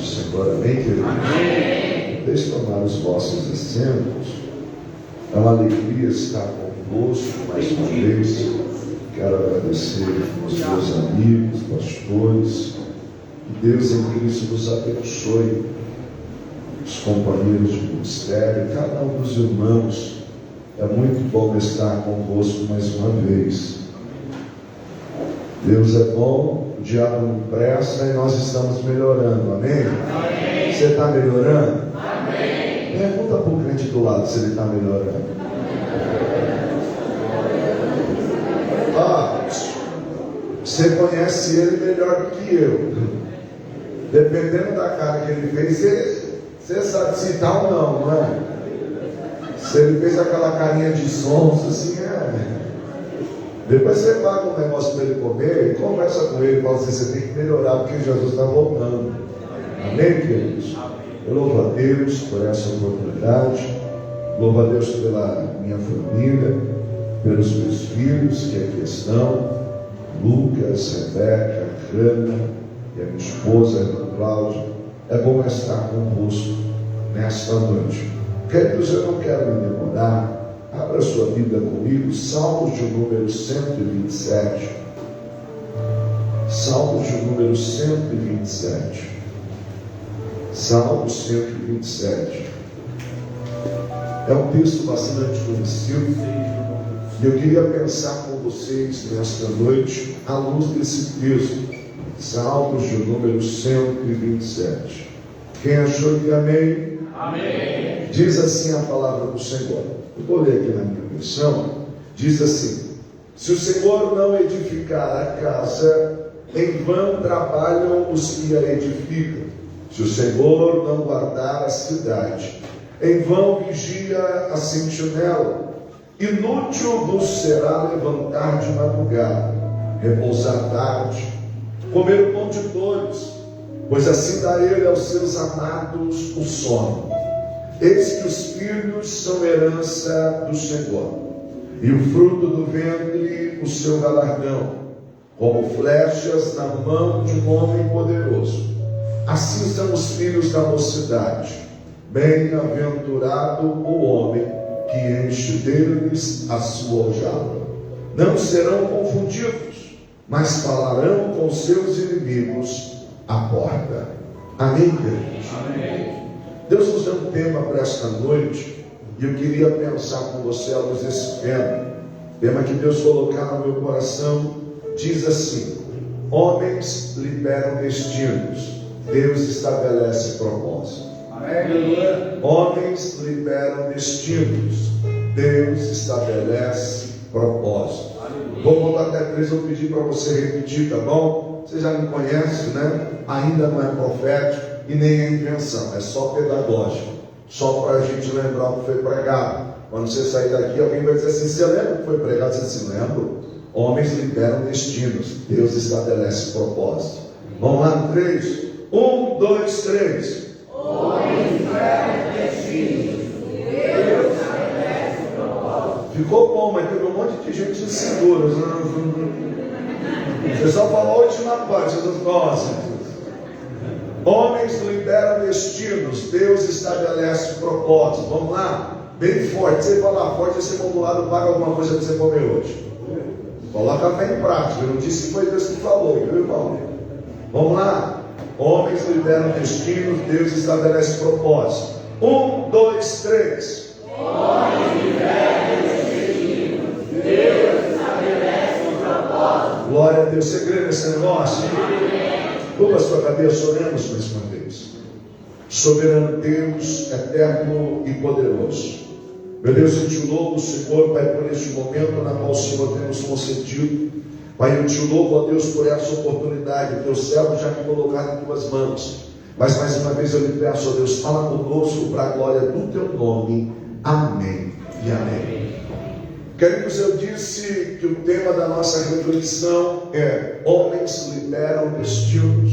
do Senhor, amém, querido? Amém. Deixe tomar os vossos assentos. É uma alegria estar convosco mais uma vez. Quero agradecer aos meus amigos, pastores. Que Deus em Cristo nos abençoe. Os companheiros de ministério, cada um dos irmãos. É muito bom estar convosco mais uma vez. Deus é bom, o diabo não presta e nós estamos melhorando, amém? Amém. Você está melhorando? Amém. Pergunta para o crente do lado se ele está melhorando. Você conhece ele melhor do que eu. Dependendo da cara que ele fez, você sabe se está ou não é? Se ele fez aquela carinha de sonso, assim, Depois você paga um negócio para ele comer e conversa com ele, fala assim, você tem que melhorar porque Jesus está voltando. Amém, queridos? Eu louvo a Deus por essa oportunidade, louvo a Deus pela minha família, pelos meus filhos que aqui estão, Lucas, Rebeca, Ana e a minha esposa, a irmã Cláudia. É bom estar convosco nesta noite. Queridos, eu não quero me demorar. Abra sua Bíblia comigo, Salmos de número 127. Salmos de número 127. Salmos 127. É um texto bastante conhecido. E eu queria pensar com vocês nesta noite, à luz desse texto. Salmos de número 127. Quem achou que amém? Amém. Diz assim a palavra do Senhor. Eu vou ler aqui na minha versão. Diz assim: se o Senhor não edificar a casa, em vão trabalham os que a edificam. Se o Senhor não guardar a cidade, em vão vigia a sentinela. Inútil vos será levantar de madrugada, repousar tarde, comer o pão de dores, pois assim dá ele aos seus amados o sono. Eis que os filhos são herança do Senhor, e o fruto do ventre o seu galardão, como flechas na mão de um homem poderoso. Assim são os filhos da mocidade. Bem-aventurado o homem que enche deles a sua aljava. Não serão confundidos, mas falarão com seus inimigos à porta. Amém, queridos? Amém. Deus nos deu um tema para esta noite, e eu queria pensar com você à luz desse tema que Deus colocar no meu coração. Diz assim: homens liberam destinos, Deus estabelece propósito. Amém. Homens liberam destinos, Deus estabelece propósito. Vou contar até 3, vou pedir para você repetir, tá bom? Você já me conhece, né? Ainda não é profético e nem é invenção, é só pedagógico, só para a gente lembrar o que foi pregado. Quando você sair daqui, alguém vai dizer assim: você lembra o que foi pregado? Você se lembra? Homens liberam destinos, Deus estabelece propósito. Vamos lá, 3, 1, 2, 3. Homens liberam destinos, Deus estabelece propósito. Ficou bom, mas teve um monte de gente insegura. Você só falou a última parte das nossas. Homens liberam destinos, Deus estabelece propósito. Vamos lá, bem forte. Você falar forte, esse modulado paga alguma coisa para você comer hoje. Coloca a fé em prática. Eu não disse que foi Deus que falou, viu, irmão? Vamos lá. Homens liberam destinos, Deus estabelece propósito. 1, 2, 3. Homens liberam destinos, Deus estabelece propósito. Glória a Deus. Você crê nesse negócio? Curva a sua cabeça, oremos mais uma vez. Soberano Deus, eterno e poderoso. Meu Deus, eu te louvo, Senhor, Pai, por este momento na qual o Senhor tem nos concedido. Pai, eu te louvo, ó Deus, por essa oportunidade. O teu servo já me colocar em tuas mãos. Mas mais uma vez eu lhe peço, ó Deus, fala conosco para a glória do teu nome. Amém e amém. Queridos, eu disse que o tema da nossa reflexão é: homens liberam destinos,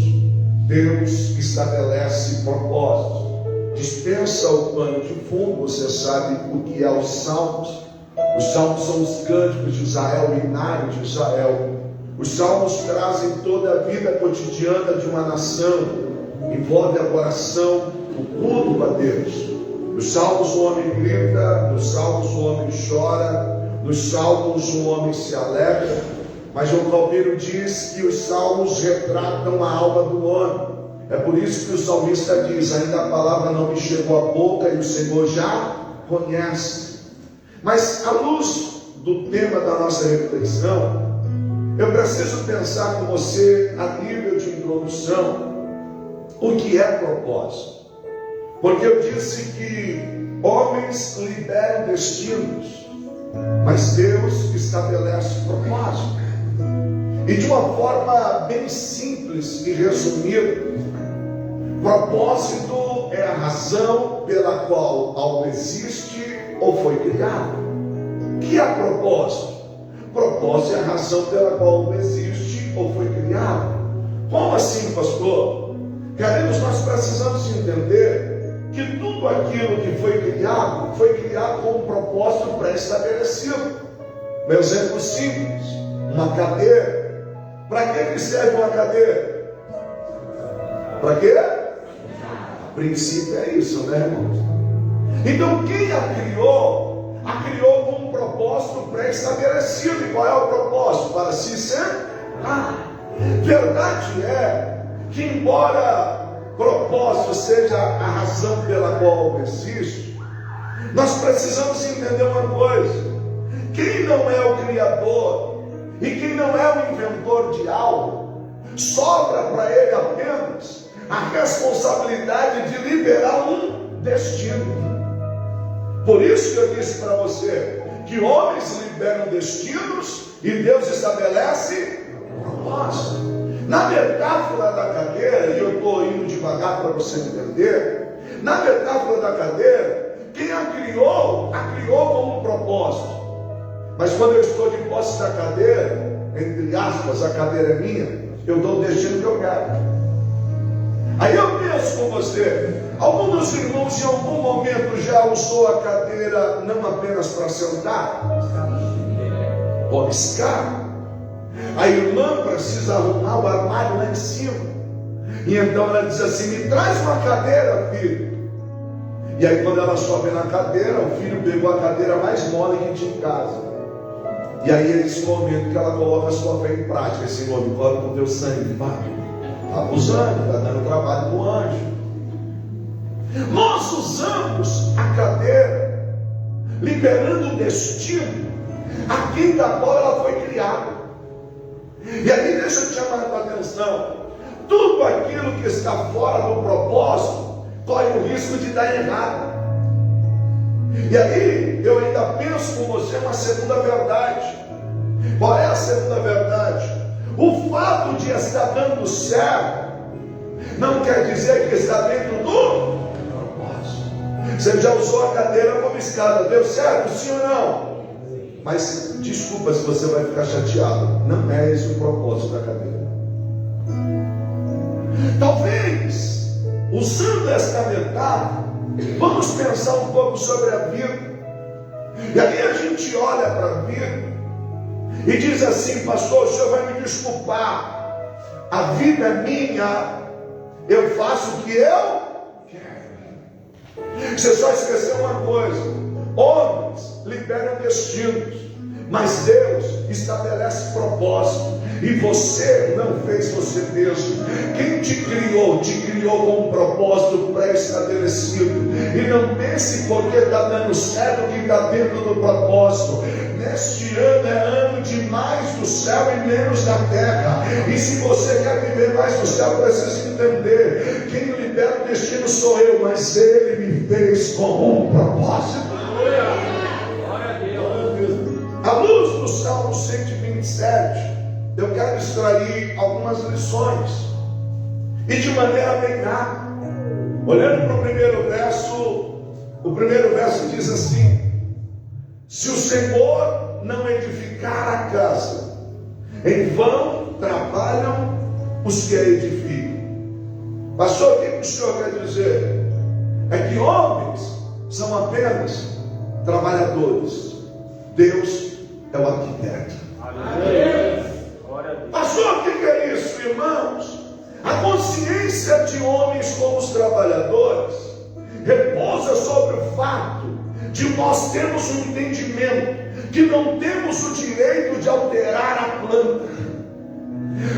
Deus estabelece propósitos. Dispensa o pano de fundo, você sabe o que é os salmos. Os salmos são os cânticos de Israel, o hinário de Israel. Os salmos trazem toda a vida cotidiana de uma nação. E envolve a oração, o culto a Deus. Nos Salmos o homem grita, nos Salmos o homem chora, nos Salmos o homem se alegra, mas João Calvino diz que os Salmos retratam a alma do homem. É por isso que o salmista diz: ainda a palavra não me chegou à boca e o Senhor já conhece. Mas à luz do tema da nossa reflexão, eu preciso pensar com você, a nível de introdução, o que é propósito. Porque eu disse que homens liberam destinos, mas Deus estabelece propósito. E de uma forma bem simples e resumida, propósito é a razão pela qual algo existe ou foi criado. O que é propósito? Propósito é a razão pela qual algo existe ou foi criado. Como assim, pastor? Queridos, nós precisamos entender que tudo aquilo que foi criado com um propósito pré-estabelecido. Um exemplo simples: uma cadeira. Para que serve uma cadeira? Para quê? A princípio é isso, né, irmãos? Então quem a criou com um propósito pré-estabelecido. E qual é o propósito? Para se sentar. Verdade é que, embora propósito seja a razão pela qual existe, nós precisamos entender uma coisa: quem não é o Criador e quem não é o inventor de algo, sobra para ele apenas a responsabilidade de liberar um destino. Por isso que eu disse para você que homens liberam destinos e Deus estabelece propósito. Na metáfora da cadeira, e eu estou indo devagar para você entender, na metáfora da cadeira, quem a criou com um propósito. Mas quando eu estou de posse da cadeira, entre aspas, a cadeira é minha, eu dou o destino que eu quero. Aí eu penso com você, algum dos irmãos em algum momento já usou a cadeira não apenas para sentar, pode escar. A irmã precisa arrumar o armário lá em cima, e então ela diz assim: me traz uma cadeira, filho. E aí quando ela sobe na cadeira, o filho pegou a cadeira mais mole que tinha em casa. E aí é esse momento que ela coloca a sua fé em prática. Esse nome, coloca com teu sangue, pai. Está abusando, está dando trabalho para o anjo. Nós usamos a cadeira liberando o destino a quem da qual ela foi criada. E aí deixa eu te chamar a atenção: tudo aquilo que está fora do propósito corre o risco de dar errado. E aí eu ainda penso com você uma segunda verdade. Qual é a segunda verdade? O fato de estar dando certo não quer dizer que está dentro do propósito. Você já usou a cadeira como escada, deu certo, sim ou não? Mas desculpa se você vai ficar chateado, não é esse o propósito da cadeira. Talvez, usando esta metáfora, vamos pensar um pouco sobre a vida. E aí a gente olha para a vida e diz assim: pastor, o senhor vai me desculpar, a vida é minha, eu faço o que eu quero. Você só esqueceu uma coisa: homens liberam destinos, mas Deus estabelece propósito. E você não fez você mesmo. Quem te criou com um propósito pré-estabelecido. E não pense porque está dando certo que está dentro do propósito. Neste ano é ano de mais do céu e menos da terra. E se você quer viver mais do céu, precisa entender: quem libera o destino sou eu, mas Ele me fez com um propósito. À luz do Salmo 127, eu quero extrair algumas lições, e de maneira bem rápida. Olhando para o primeiro verso diz assim: se o Senhor não edificar a casa, em vão trabalham os que a edificam. Pastor, o que o senhor quer dizer? É que homens são apenas trabalhadores, Deus é o arquiteto. Amém. Pastor, o que é isso, irmãos? A consciência de homens como os trabalhadores repousa sobre o fato de nós termos um entendimento que não temos o direito de alterar a planta,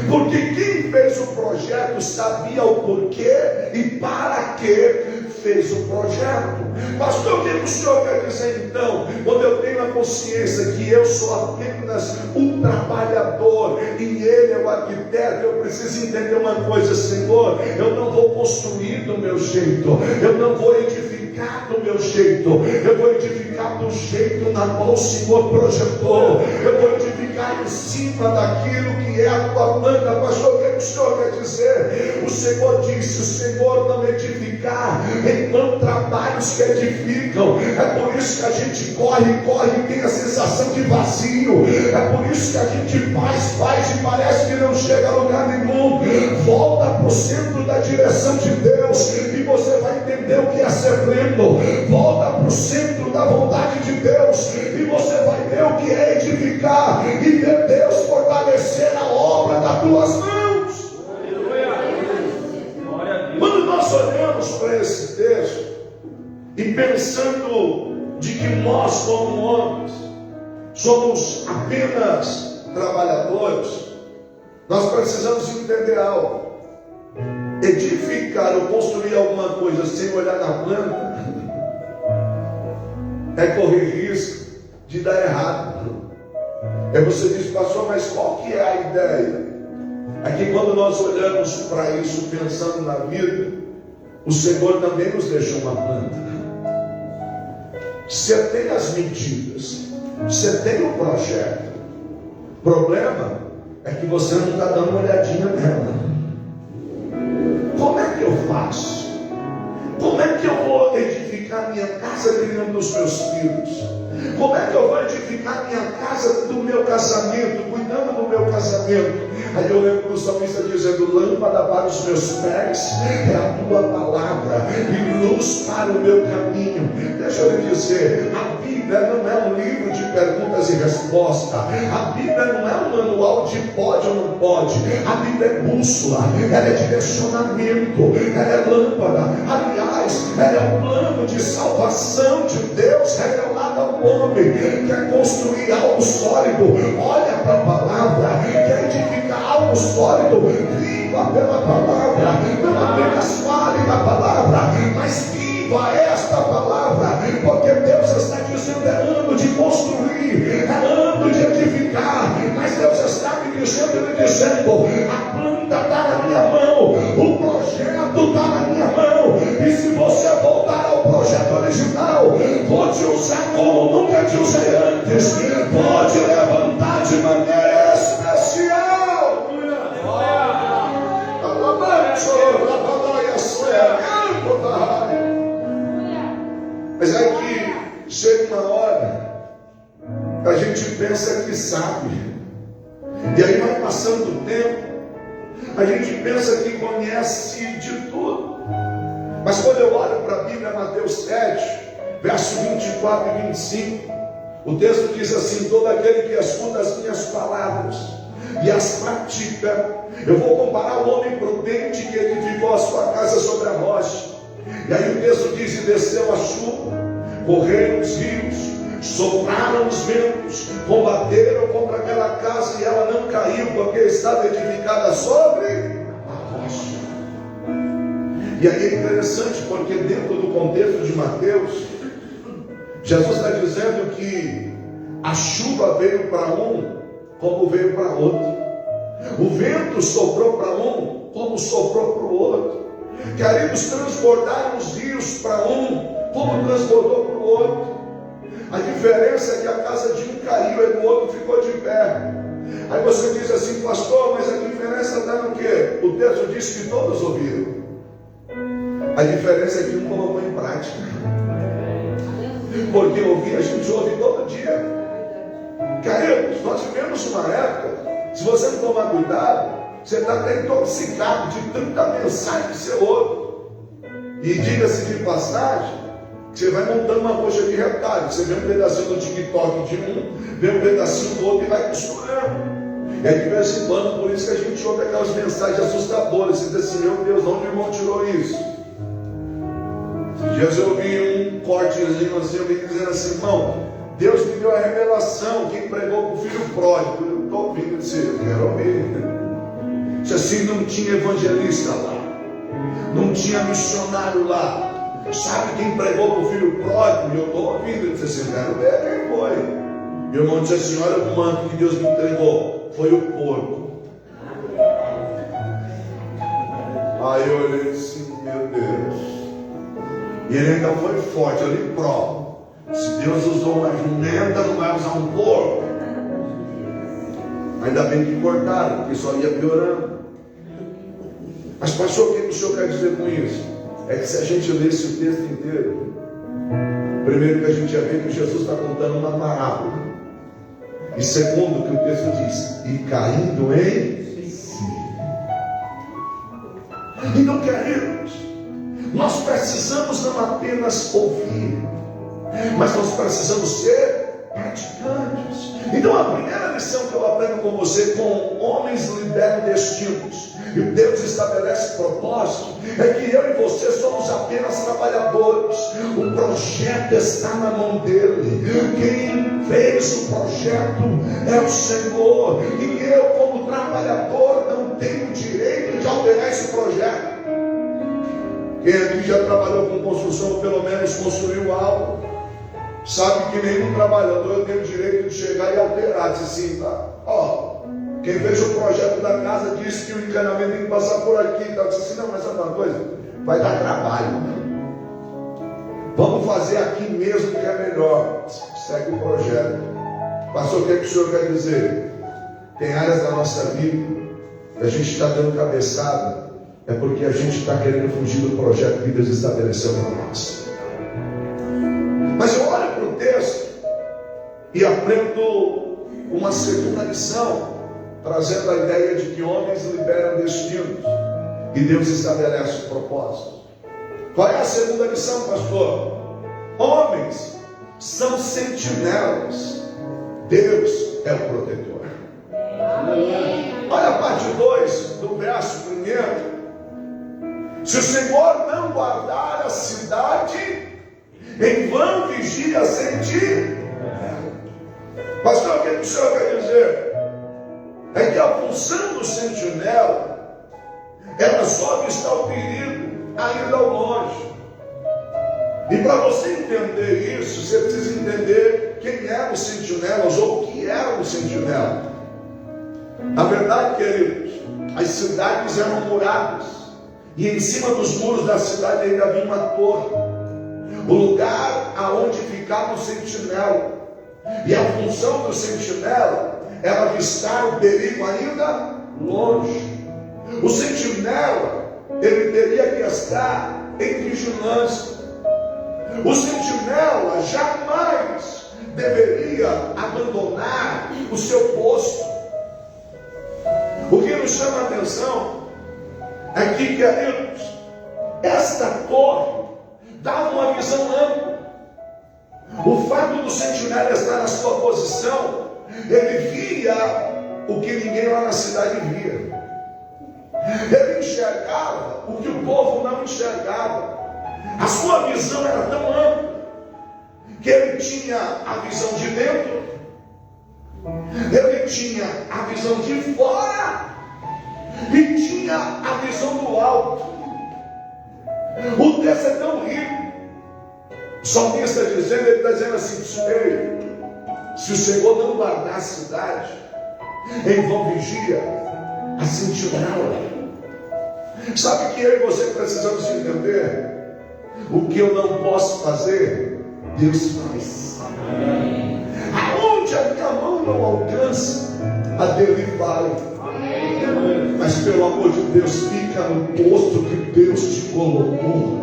porque quem fez o projeto sabia o porquê e para que fez o projeto. Pastor, o que o senhor quer dizer então? Quando eu tenho a consciência que eu sou apenas um trabalhador e ele é o arquiteto, eu preciso entender uma coisa: Senhor, eu não vou construir do meu jeito, eu não vou edificar do meu jeito, eu vou edificar do jeito na qual o Senhor projetou, eu vou edificar em cima daquilo que é a tua planta. Pastor, o que o senhor quer dizer? O Senhor disse: o Senhor não edificar enquanto trabalhos que edificam. É por isso que a gente corre e tem a sensação de vazio. É por isso que a gente faz e parece que não chega a lugar nenhum. Volta para o centro da direção de Deus e você vai entender o que é ser pleno. Volta para o centro da vontade de Deus e você vai ver o que é edificar e ver Deus fortalecer a obra das tuas mãos. Quando nós olhamos para esse texto e pensando de que nós, como homens, somos apenas trabalhadores, nós precisamos entender algo. Edificar ou construir alguma coisa sem olhar na planta é correr risco de dar errado. Aí você diz: pastor, mas qual que é a ideia? É que quando nós olhamos para isso pensando na vida, o Senhor também nos deixou uma planta. Você tem as medidas, você tem o projeto. O problema é que você não está dando uma olhadinha nela. Como é que eu faço? Como é que eu vou edificar minha casa criando os meus filhos? Como é que eu vou edificar minha casa do meu casamento, cuidando do meu casamento? Aí eu lembro do salmista dizendo: lâmpada para os meus pés é a tua palavra e luz para o meu caminho. Deixa eu lhe dizer, a Bíblia não é um livro de perguntas e respostas. A Bíblia não é um manual de pode ou não pode. A Bíblia é bússola, ela é direcionamento, ela é lâmpada. Aliás, ela é um plano de salvação de Deus revelado ao homem. Quer construir algo sólido? Olha para a palavra. Quer edificar algo sólido? Viva pela palavra. Não apenas fale da palavra, mas viva esta palavra, porque Deus está dizendo: é ano de construir, é ano de edificar. Mas Deus está me dizendo: a planta está na minha mão, o projeto está na minha mão, e se você voltar ao projeto original, vou te usar como nunca te usei antes, pode levantar de maneira especial. Mas é que chega uma hora, a gente pensa que sabe, e aí vai passando o tempo, a gente pensa que conhece de tudo. Mas quando eu olho para a Bíblia, Mateus 7, verso 24 e 25, o texto diz assim: todo aquele que escuta as minhas palavras e as pratica, eu vou comparar o homem prudente que edificou a sua casa sobre a rocha. E aí o texto diz: e desceu a chuva, correram os rios, sopraram os ventos, combateram contra aquela casa, e ela não caiu, porque estava edificada sobre a rocha. E aí é interessante, porque dentro do contexto de Mateus, Jesus está dizendo que a chuva veio para um como veio para outro, o vento soprou para um como soprou para o outro. Queridos, transbordaram os rios para um como transbordou para o outro. A diferença é que a casa de um caiu e do outro ficou de pé. Aí você diz assim: pastor, mas a diferença está no quê? O texto diz que todos ouviram. A diferença é que um colocou em prática. Porque ouvir a gente ouve todo dia. Queridos, nós vivemos uma época, se você não tomar cuidado, você está até intoxicado de tanta mensagem que você ouve. E diga-se de passagem, que você vai montando uma coxa de retalho. Você vê um pedacinho do TikTok de um, vê um pedacinho do outro e vai costurando. É de vez em quando, por isso que a gente ouve aquelas mensagens assustadoras. Você diz assim, meu Deus, de onde o irmão tirou isso? Esses dias eu ouvi um cortezinho assim, eu vi dizendo assim, irmão, Deus me deu a revelação, quem pregou com o filho pródigo. Eu estou ouvindo, eu disse, eu quero ouvir. Disse assim, não tinha evangelista lá, não tinha missionário lá. Sabe quem pregou para o filho pródigo? E eu estou ouvindo. Eu disse assim, quero ver quem foi. Meu irmão disse assim, olha o manto que Deus me entregou. Foi o porco. Aí eu olhei assim, meu Deus. E ele ainda foi forte, ali prova. Se Deus usou uma jumenta, não vai usar um porco. Ainda bem que cortaram, porque só ia piorando. Mas pastor, o que o senhor quer dizer com isso? É que se a gente lesse o texto inteiro, primeiro que a gente ia ver que Jesus está contando uma parábola, e segundo que o texto diz, e caindo em si. Então, queridos, nós precisamos não apenas ouvir, mas nós precisamos ser praticantes. Então a primeira lição que eu aprendo com você, com homens liberam destinos e Deus estabelece propósito, é que eu e você somos apenas trabalhadores. O projeto está na mão dele. Quem fez o projeto é o Senhor, e eu como trabalhador não tenho direito de alterar esse projeto. Quem aqui já trabalhou com construção, ou pelo menos construiu algo, sabe que nenhum trabalhador tem o direito de chegar e alterar. Diz assim, tá? Ó, quem fez o projeto da casa disse que o encanamento tem que passar por aqui. Tá? Disse assim, não, mas sabe uma coisa? Vai dar trabalho. Vamos fazer aqui mesmo que é melhor. Segue o projeto. Pastor, o que é que o senhor quer dizer? Tem áreas da nossa vida que a gente está dando cabeçada, é porque a gente está querendo fugir do projeto que Deus estabeleceu para nós. Mas eu olho para o texto e aprendo uma segunda lição, trazendo a ideia de que homens liberam destinos e Deus estabelece o propósito. Qual é a segunda lição, pastor? Homens são sentinelas, Deus é o protetor. Olha a parte 2 do verso 1. Se o Senhor não guardar a cidade, em vão vigia sentir. Pastor, o que o senhor quer dizer? É que a função do sentinela, ela só está o perigo ainda ao longe. E para você entender isso, você precisa entender quem eram os sentinelas, ou o que eram os sentinelas. Na verdade, queridos, as cidades eram muradas, e em cima dos muros da cidade ainda havia uma torre, o lugar aonde ficava o sentinela. E a função do sentinela era avistar o perigo ainda longe. O sentinela, ele teria que estar em vigilância. O sentinela jamais deveria abandonar o seu posto. O que nos chama a atenção é que, queridos, esta torre dava uma visão ampla. O fato do sentinela estar na sua posição, ele via o que ninguém lá na cidade via. Ele enxergava o que o povo não enxergava. A sua visão era tão ampla que ele tinha a visão de dentro, ele tinha a visão de fora e tinha a visão do alto. O texto é tão rico. O salmista dizendo, ele está dizendo assim: se o Senhor não guardar a cidade, em vão vigia a sentinela. Sabe que eu e você precisamos entender? O que eu não posso fazer, Deus faz. Aonde a minha mão não alcança, a dele vai. Mas pelo amor de Deus, fica no posto que Deus te colocou.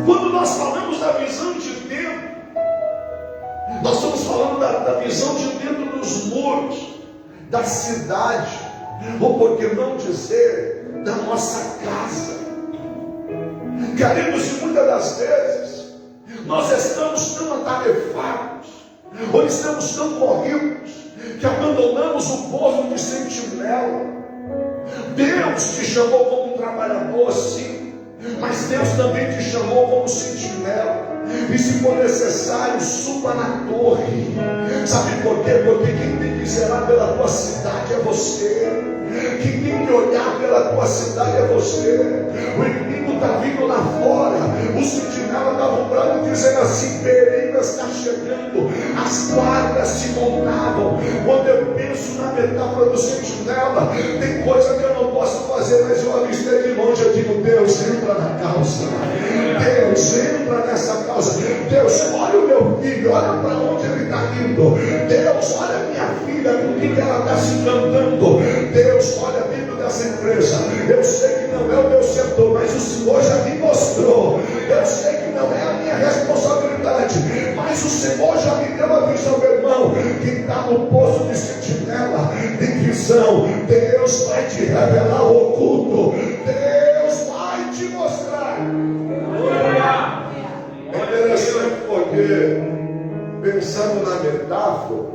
Quando nós falamos da visão de dentro, nós estamos falando da visão de dentro dos muros da cidade, ou por que não dizer, da nossa casa. Queridos, e muitas das vezes nós estamos tão atarefados Ou estamos tão corridos que abandonamos o posto de sentinela. Deus te chamou como um trabalhador, sim, mas Deus também te chamou como sentinela. E se for necessário, suba na torre. Sabe por quê? Porque quem tem que zelar pela tua cidade é você. Quem tem que olhar pela tua cidade é você. O inimigo está vindo lá fora. O sentinela estava bravo dizendo assim: perigo está chegando. As guardas se montavam. Quando eu penso na metáfora do sentinela, tem coisa que eu não posso fazer, mas eu avistei de longe. Eu digo: Deus, entra na causa. Deus, entra nessa causa. Deus, olha o meu filho, olha para onde ele está indo. Deus, olha a minha filha, com quem ela está se encantando. Deus, olha dentro dessa empresa. Eu sei que não é o meu setor, mas o Senhor já me mostrou. Eu sei que não é a minha responsabilidade, mas o Senhor já me deu a visão, meu irmão. Quem está no posto de sentinela tem visão. Deus vai te revelar o oculto. Deus vai te mostrar. É interessante porque, pensando na metáfora,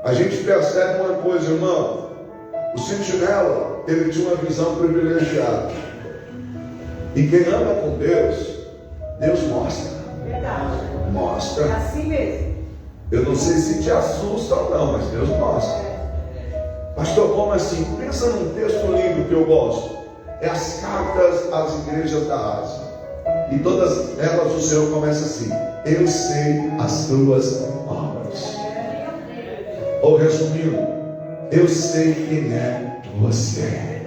a gente percebe uma coisa, irmão. O sentinela, ele tinha uma visão privilegiada. E quem anda com Deus, Deus mostra. Verdade. Mostra. É assim mesmo. Eu não sei se te assusta ou não, mas Deus mostra. Pastor, como assim? Pensa num texto lindo que eu gosto. É as cartas às igrejas da Ásia. E todas elas o Senhor começa assim: eu sei as tuas obras. Ou resumindo, eu sei quem é você.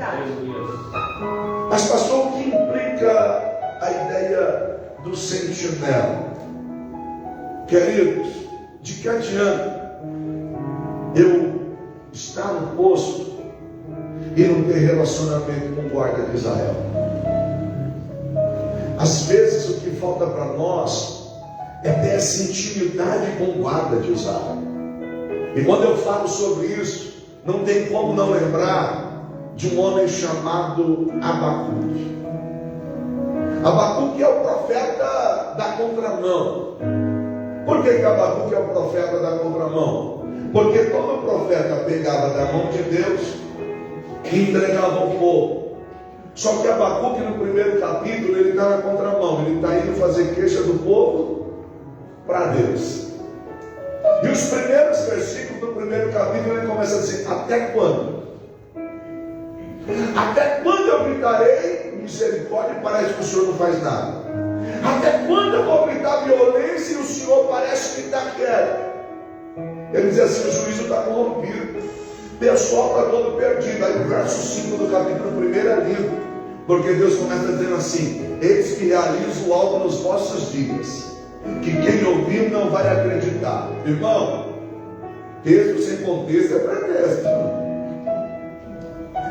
Mas pastor, o que implica a ideia do sentinela? Queridos, de que adianta eu estar no posto e não ter relacionamento com o guarda de Israel? Às vezes o que falta para nós é ter essa intimidade com o guarda de Israel. E quando eu falo sobre isso, não tem como não lembrar de um homem chamado Abacuque. Abacuque é o profeta da contramão. Por que Abacuque é o profeta da contramão? Porque todo profeta pegava da mão de Deus e entregava ao povo. Só que Abacuque, no primeiro capítulo, ele está na contramão. Ele está indo fazer queixa do povo para Deus. E os primeiros versículos do primeiro capítulo, ele começa assim: até quando? Até quando eu gritarei misericórdia e parece que o Senhor não faz nada? Até quando eu vou gritar violência e o Senhor parece que está quieto? Ele diz assim: o juízo está corrompido, o pessoal está todo perdido. Aí o verso 5 do capítulo 1 é lindo, porque Deus começa dizendo assim: eis que realizo algo nos vossos dias, que quem ouvir não vai acreditar. Irmão, texto sem contexto é pretexto.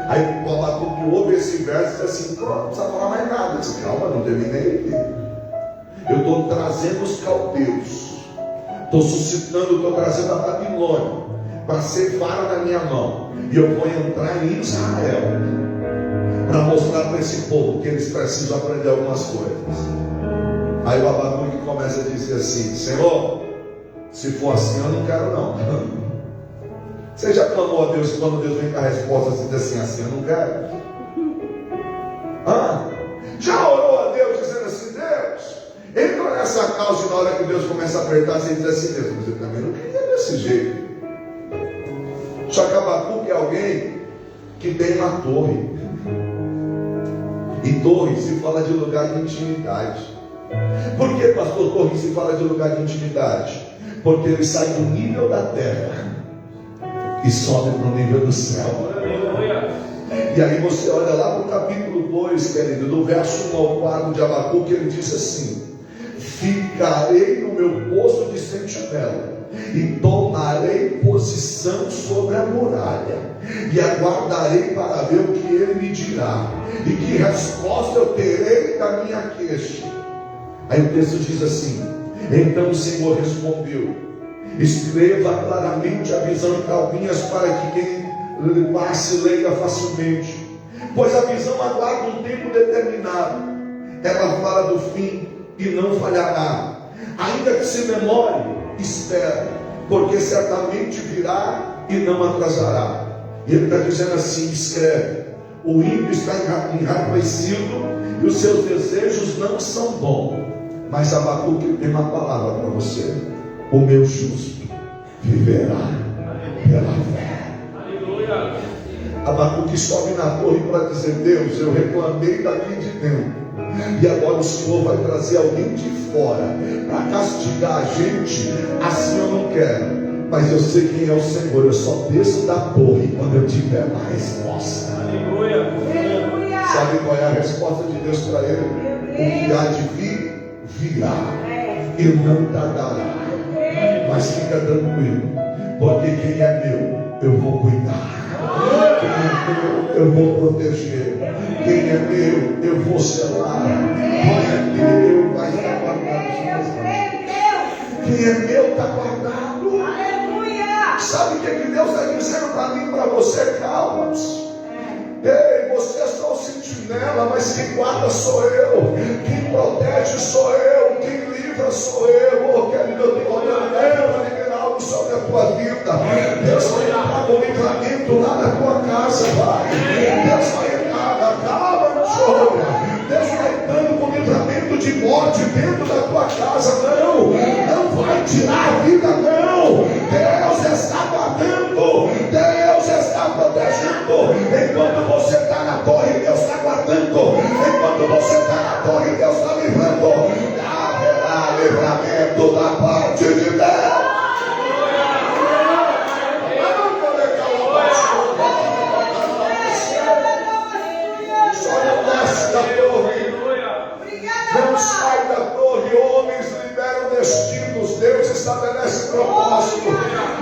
Aí o Abacuque ouve esse verso e diz assim: pronto, não precisa falar mais nada. Eu disse: calma, não terminei. Eu estou trazendo os caldeus, estou suscitando, estou trazendo a Babilônia para ser vara na minha mão, e eu vou entrar em Israel para mostrar para esse povo que eles precisam aprender algumas coisas. Aí o Abacuque começa a dizer assim: Senhor, se for assim eu não quero não. Você já clamou a Deus e quando Deus vem com a resposta você diz assim: eu não quero? Já orou a Deus dizendo assim: Deus, entra nessa causa, e na hora que Deus começa a apertar você diz assim: Deus, mas eu também não queria desse jeito. Só que Abacuque é alguém que tem uma torre, e torre se fala de lugar de intimidade. Por que, pastor, torre se fala de lugar de intimidade? Porque ele sai do nível da terra e sobe para o nível do céu. E aí você olha lá para o capítulo 2, querido, do verso 1 ao 4 de Abacuque, ele diz assim: ficarei no meu posto de sentinela e tomarei posição sobre a muralha e aguardarei para ver o que ele me dirá e que resposta eu terei da minha queixa. Aí o texto diz assim: então o Senhor respondeu: escreva claramente a visão em calvinhas para que quem passe leia facilmente, pois a visão aguarda um tempo determinado, ela fala do fim e não falhará, ainda que se demore, espera, porque certamente virá e não atrasará. E ele está dizendo assim, escreve: o ímpio está enraivecido e os seus desejos não são bons. Mas Abacuque tem uma palavra para você: o meu justo viverá pela fé. Aleluia. Abacuque sobe na torre para dizer: Deus, eu reclamei daqui de dentro, e agora o Senhor vai trazer alguém de fora para castigar a gente. Assim eu não quero, mas eu sei quem é o Senhor. Eu só desço da torre quando eu tiver uma resposta. Aleluia. Sabe qual é a resposta de Deus para ele? O que há de vir, virá, e não tardará. Mas fica tranquilo, porque quem é meu, eu vou cuidar. Quem é meu, eu vou proteger. Quem é meu, eu vou selar. Quem é meu, vai estar guardado. Quem é meu, está guardado. Aleluia. Sabe o que Deus está dizendo para mim e para você? Calma-se. Ei, você é só o sentinela, mas quem guarda sou eu. Quem protege sou eu. Quem livra sou eu. Oh, querido, eu estou olhando para liberar algo sobre a tua vida. Deus vai entrar com livramento lá na tua casa, vai. Deus vai entrar, calma, chora. Deus vai entrando com livramento de morte dentro da tua casa. Não vai tirar a vida, não. Deus está guardando. Deus está protegendo. Enquanto você está na torre, Deus está guardando. Enquanto você está na torre, Deus está livrando. Haverá livramento da parte de Deus. Não sai da torre, homens liberam destinos, Deus estabelece propósito.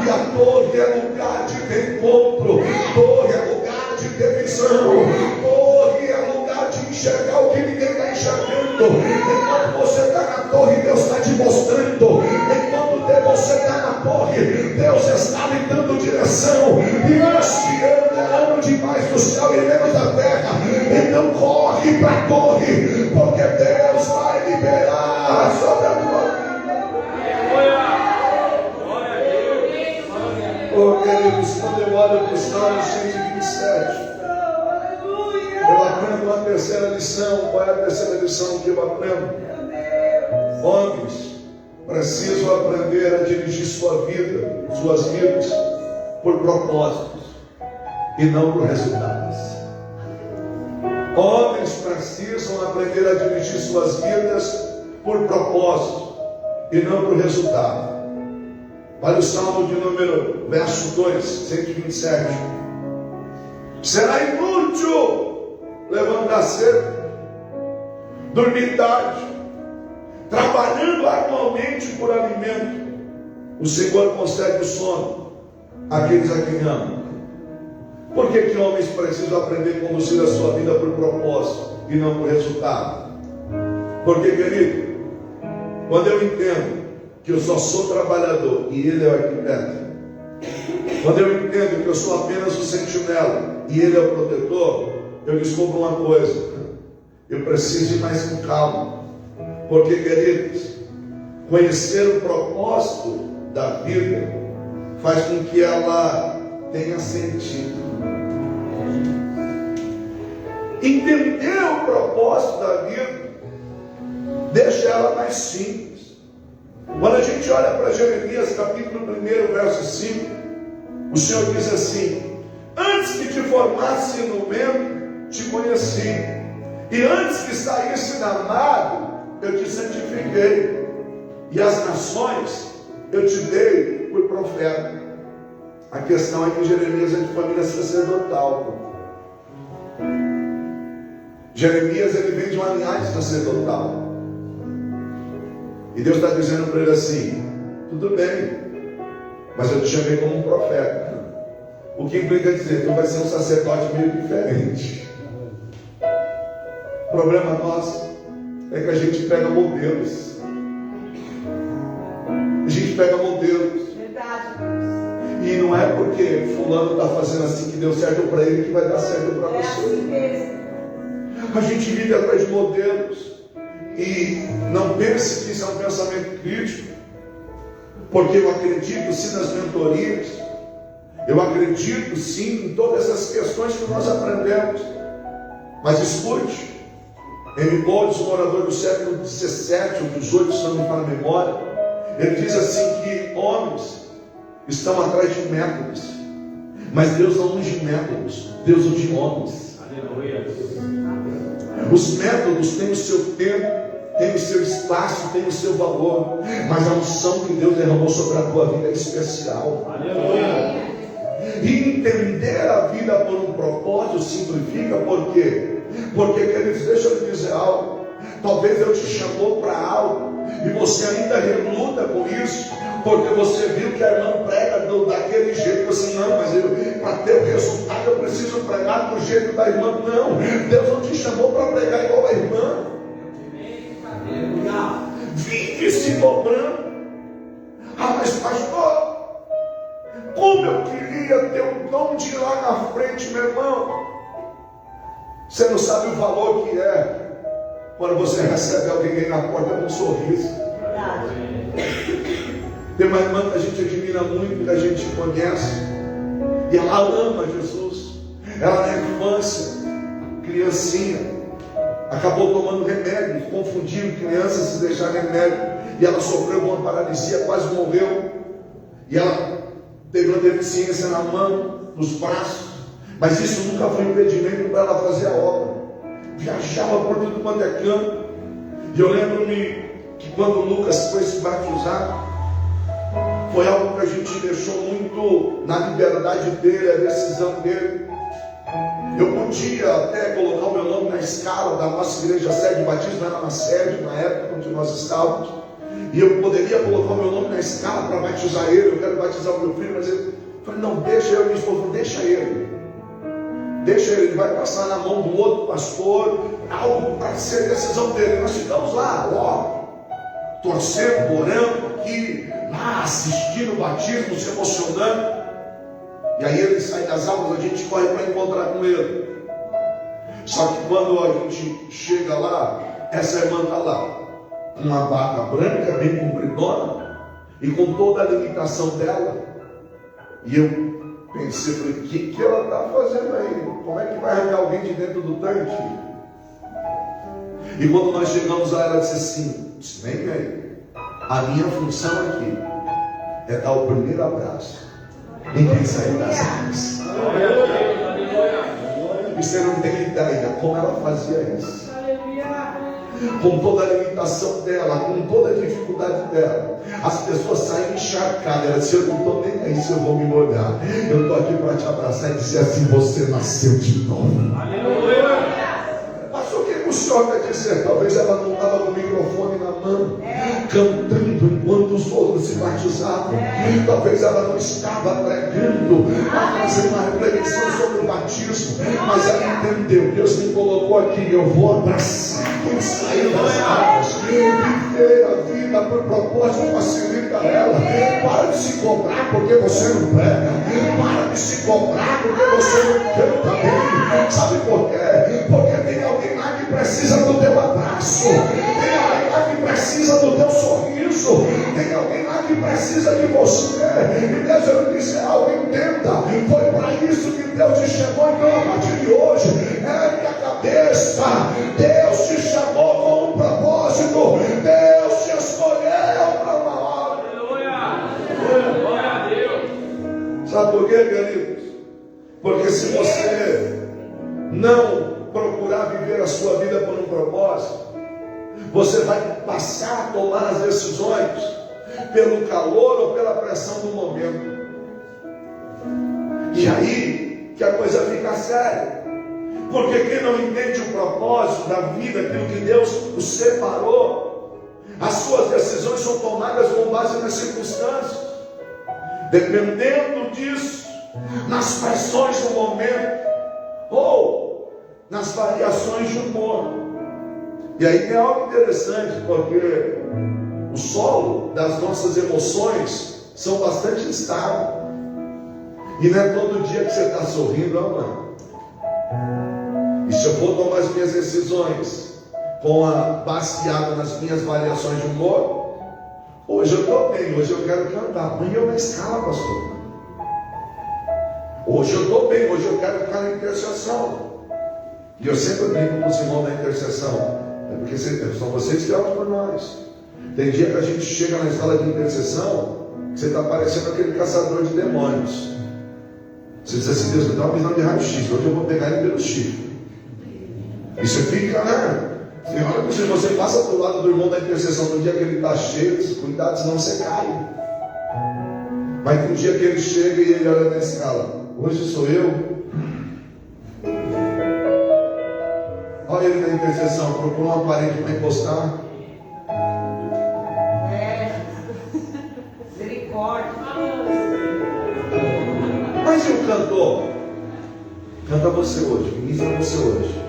E a torre é lugar de encontro, torre é lugar de ter visão, torre é lugar de enxergar o que ninguém está enxergando. Enquanto você está na torre, Deus está te mostrando. Enquanto você está na torre, Deus está lhe dando direção. E este ano é ano de mais do céu e menos da terra. Então corre para a torre, porque Deus vai liberar sobre a tua vida. Oh, queridos, quando eu olho para os Salmos 127, eu aprendo uma terceira lição. Qual é a terceira lição que eu aprendo? Homens precisam aprender a dirigir suas vidas, por propósitos e não por resultados. Homens precisam aprender a dirigir suas vidas por propósito e não por resultado. Olha o Salmo de número, verso 2, 127. Será inútil levantar cedo, dormir tarde, trabalhando arduamente por alimento. O Senhor concede o sono àqueles a quem ama. Por que homens precisam aprender a conduzir a sua vida por propósito e não por resultado? Porque, querido, quando eu entendo que eu só sou trabalhador e Ele é o arquiteto, quando eu entendo que eu sou apenas o sentinela e Ele é o protetor, eu descubro uma coisa: eu preciso ir mais com calma. Porque, queridos, conhecer o propósito da vida faz com que ela tenha sentido. Entender o propósito da vida deixa ela mais simples. Quando a gente olha para Jeremias capítulo 1, verso 5, o Senhor diz assim: antes que te formasse no ventre, te conheci, e antes que saísse da madre, eu te santifiquei, e as nações eu te dei por profeta. A questão é que Jeremias é de família sacerdotal. Jeremias, ele vem de uma linhagem sacerdotal. E Deus está dizendo para ele assim: tudo bem, mas eu te chamei como um profeta. O que implica dizer, tu vai ser um sacerdote meio diferente. O problema nosso é que a gente pega modelos. A gente pega modelos. E não é porque fulano está fazendo assim que deu certo para ele que vai dar certo para você. Assim mesmo. A gente vive atrás de modelos. E não pense que isso é um pensamento crítico. Porque eu acredito sim nas mentorias, eu acredito sim em todas essas questões que nós aprendemos. Mas escute, M. Boltz, morador do século XVII ou XVIII, se não me falha a memória, ele diz assim que homens estão atrás de métodos, mas Deus não unge métodos, Deus unge homens. Aleluia. Os métodos têm o seu tempo, têm o seu espaço, têm o seu valor, mas a unção que Deus derramou sobre a tua vida é especial. Aleluia. E entender a vida por um propósito simplifica, por quê? Porque, queridos, deixa eu lhe dizer algo. Talvez Deus te chamou para algo e você ainda reluta com isso, porque você viu que a irmã prega daquele jeito. Você, não, mas para ter o resultado eu preciso pregar do jeito da irmã. Não, Deus não te chamou para pregar igual a irmã. Vive se dobrando. Ah, mas pastor, como eu queria ter o dom de ir lá na frente, meu irmão. Você não sabe o valor que é quando você recebe alguém aí na porta com um sorriso. Tem uma irmã que a gente admira muito, que a gente conhece, e ela ama Jesus. Ela na infância, criancinha, acabou tomando remédio, confundindo crianças se deixar remédio, e ela sofreu uma paralisia, quase morreu. E ela teve uma deficiência na mão, nos braços, mas isso nunca foi impedimento para ela fazer a obra. Viajava por tudo quanto é canto. E eu lembro-me que quando Lucas foi se batizar, foi algo que a gente deixou muito na liberdade dele, a decisão dele. Eu podia até colocar o meu nome na escala da nossa igreja sede, batismo era na sede, na época onde nós estávamos, e eu poderia colocar o meu nome na escala para batizar ele. Eu quero batizar o meu filho, mas eu falei, não, deixa eu, minha esposa, deixa ele. Deixa ele vai passar na mão do outro pastor, algo para ser decisão dele. Nós ficamos lá, ó, torcendo, orando aqui, lá assistindo o batismo, se emocionando. E aí ele sai das aulas, a gente corre para encontrar com ele. Só que quando a gente chega lá, essa irmã está lá, uma bata branca, bem compridona, e com toda a limitação dela. E eu pensei, falei, o que ela está fazendo aí? Como é que vai arrancar alguém de dentro do tanque? E quando nós chegamos lá, ela disse assim, vem aí, a minha função aqui é dar o primeiro abraço em quem saiu das águas. E você não tem ideia como ela fazia isso. Com toda a limitação dela, com toda a dificuldade dela, as pessoas saem encharcadas. Ela disse, eu não estou nem aí se eu vou me molhar, eu estou aqui para te abraçar e dizer assim, você nasceu de novo. Aleluia. Mas o que o senhor vai dizer? Talvez ela não estava com o microfone na mão, cantando enquanto os outros se batizavam. Talvez ela não estava pregando, fazendo uma reflexão sobre o batismo, mas ela entendeu, Deus me colocou aqui, eu vou abraçar quem saiu das águas, viver a vida por propósito, facilita ela. Para de se cobrar porque você não prega, para de se cobrar porque você não canta bem. Sabe por quê? Porque tem alguém lá que precisa do teu abraço, tem alguém lá que precisa do teu sorriso, tem alguém lá que precisa de você. E Deus, eu lhe disse algo, entenda, foi para isso que Deus te chamou. Então a partir de hoje, ergue a cabeça. Deus te chamou com um propósito, Deus te escolheu para uma obra. Aleluia, glória a Deus. Sabe por quê, queridos? Porque se você não procurar viver a sua vida por um propósito, você vai passar a tomar as decisões pelo calor ou pela pressão do momento. E aí que a coisa fica séria. Porque quem não entende o propósito da vida, aquilo que Deus o separou, as suas decisões são tomadas com base nas circunstâncias. Dependendo disso, nas pressões do momento, ou nas variações de humor. E aí tem algo interessante, porque o solo das nossas emoções são bastante instáveis. E não é todo dia que você está sorrindo, não. E se eu for tomar as minhas decisões baseada nas minhas variações de humor, Hoje eu estou bem, hoje eu quero cantar. Põe eu na escala, pastor. Hoje eu estou bem, hoje eu quero ficar na intercessão. E eu sempre brinco com os irmãos da intercessão. É porque são vocês que oram por nós. Tem dia que a gente chega na escala de intercessão, você está parecendo aquele caçador de demônios. Você diz assim: Deus me dá uma visão de raio-x, hoje eu vou pegar ele pelo chifre. E você fica, né? Se você passa do lado do irmão da intercessão no dia que ele está cheio, cuidado, senão você cai. Mas tem um dia que ele chega e ele olha na escala: hoje sou eu. Olha ele na intercessão, procurou uma parede para encostar. Misericórdia. Mas e o cantor? Canta você hoje, ministra você hoje.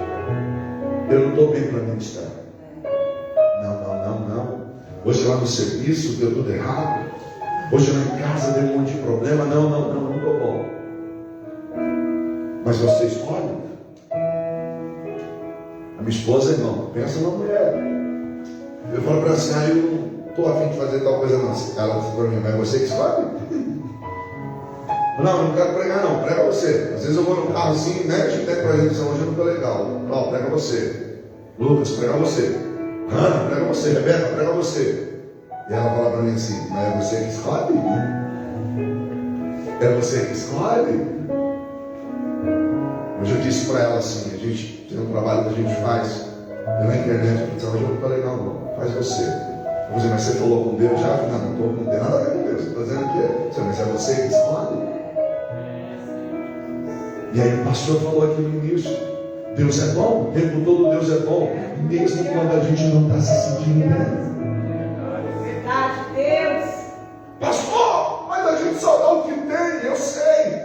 Eu não estou bem para ministrar. Não. Hoje lá no serviço deu tudo errado. Hoje lá em casa deu um monte de problema. Não estou bom. Mas você escolhe. A minha esposa, irmão, pensa na mulher. Eu falo para ela assim: eu não estou afim de fazer tal coisa não. Ela disse para mim: mas é você que escolhe? Não quero pregar não, prega você. Às vezes eu vou no carro assim, né? A gente tem para gente, hoje eu não estou legal. Não, prega você. Lucas, prega você. Ana, prega você. Rebeca, prega você. E ela fala para mim assim: mas é você que escolhe? É você que escolhe? Hoje eu disse para ela assim: a gente tem um trabalho que a gente faz pela internet. Eu disse: hoje eu não estou legal não, faz você. Eu disse: mas você falou com Deus já? Não estou, não tem nada a ver com Deus. Estou dizendo que mas é você que escolhe. E aí o pastor falou aqui no início: Deus é bom, o tempo todo Deus é bom, mesmo quando a gente não está se sentindo bem. Verdade, Deus. Pastor, mas a gente só dá o que tem, eu sei.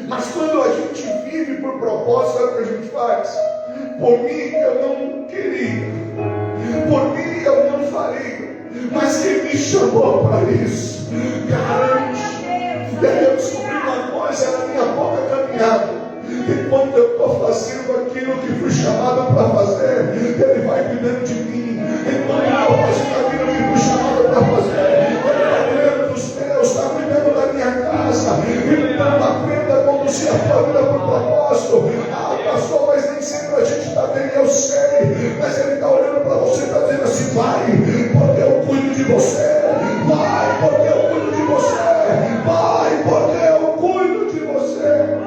Mas quando a gente vive por propósito, é o que a gente faz. Por mim eu não queria, por mim eu não faria, mas quem me chamou para isso garante. E aí eu descobri uma coisa na minha pouca caminhada: enquanto eu estou fazendo aquilo que fui chamado para fazer, Ele vai cuidando de mim. Enquanto eu estou fazendo aquilo que fui chamado para fazer, Ele está cuidando dos meus, está cuidando da minha casa. Então aprenda a conduzir a tua vida por propósito. Ah, pastor, mas nem sempre a gente está bem, eu sei. Mas Ele está olhando para você e está dizendo assim: vai, porque eu cuido de você. Vai, porque eu cuido de você. Vai, porque eu cuido de você.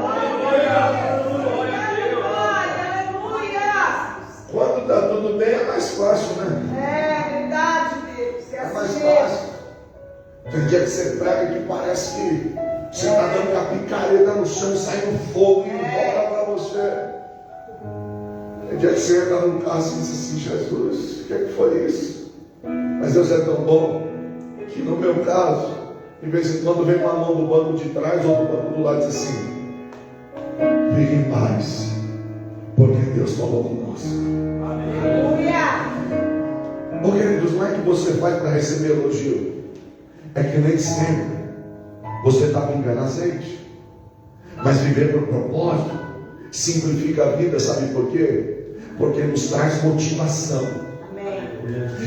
Quando está tudo bem é mais fácil, né? É verdade, Deus. É mais fácil. Tem dia que você prega que parece que você está dando uma picareta no chão, saindo fogo e volta para você. Tem dia que você entra no carro e diz assim: Jesus, o que é que foi isso? Mas Deus é tão bom que no meu caso, de vez em quando vem uma mão do banco de trás ou do banco do lado e diz assim: fique em paz, porque Deus falou conosco. Aleluia. Oh, queridos, não é que você faz para receber elogio, é que nem sempre você está pingando azeite. Mas viver por propósito simplifica a vida, sabe por quê? Porque nos traz motivação. Amém.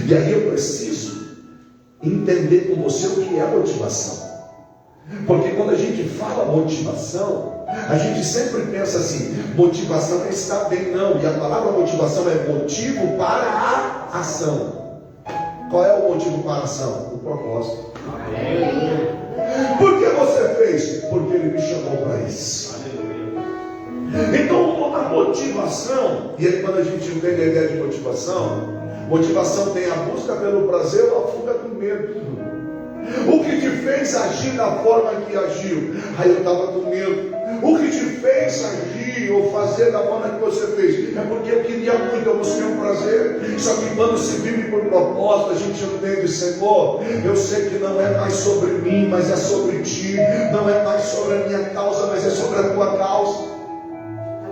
E aí eu preciso entender com você o que é motivação. Porque quando a gente fala motivação, a gente sempre pensa assim: motivação é estar bem. Não, e a palavra motivação é motivo para a ação. Qual é o motivo para a ação? O propósito. Por que você fez? Porque Ele me chamou para isso. Então a motivação, e aí quando a gente entende a ideia de motivação, motivação tem a busca pelo prazer ou a fuga do medo. O que te fez agir da forma que agiu? Aí eu estava com medo. O que te fez agir ou fazer da forma que você fez? É porque eu queria muito, eu busquei um prazer. Só que quando se vive por propósito, a gente entende: Senhor, eu sei que não é mais sobre mim, mas é sobre Ti. Não é mais sobre a minha causa, mas é sobre a Tua causa.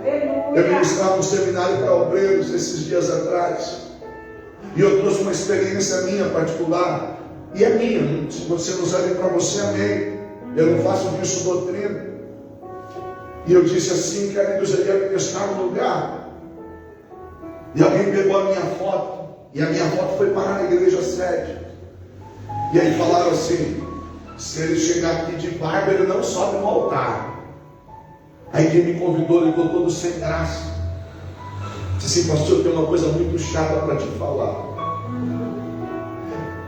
Aleluia. Eu ministrava um seminário para obreiros esses dias atrás, e eu trouxe uma experiência minha particular. E é minha, se você não serve para você, amém. Eu não faço disso doutrina. E eu disse assim: queridos, eu ia ministrar no lugar, e alguém pegou a minha foto, e a minha foto foi parar na igreja sede. E aí falaram assim: se ele chegar aqui de barba, ele não sobe no altar. Aí quem me convidou ligou todo sem graça. Disse assim: pastor, eu tenho uma coisa muito chata para te falar.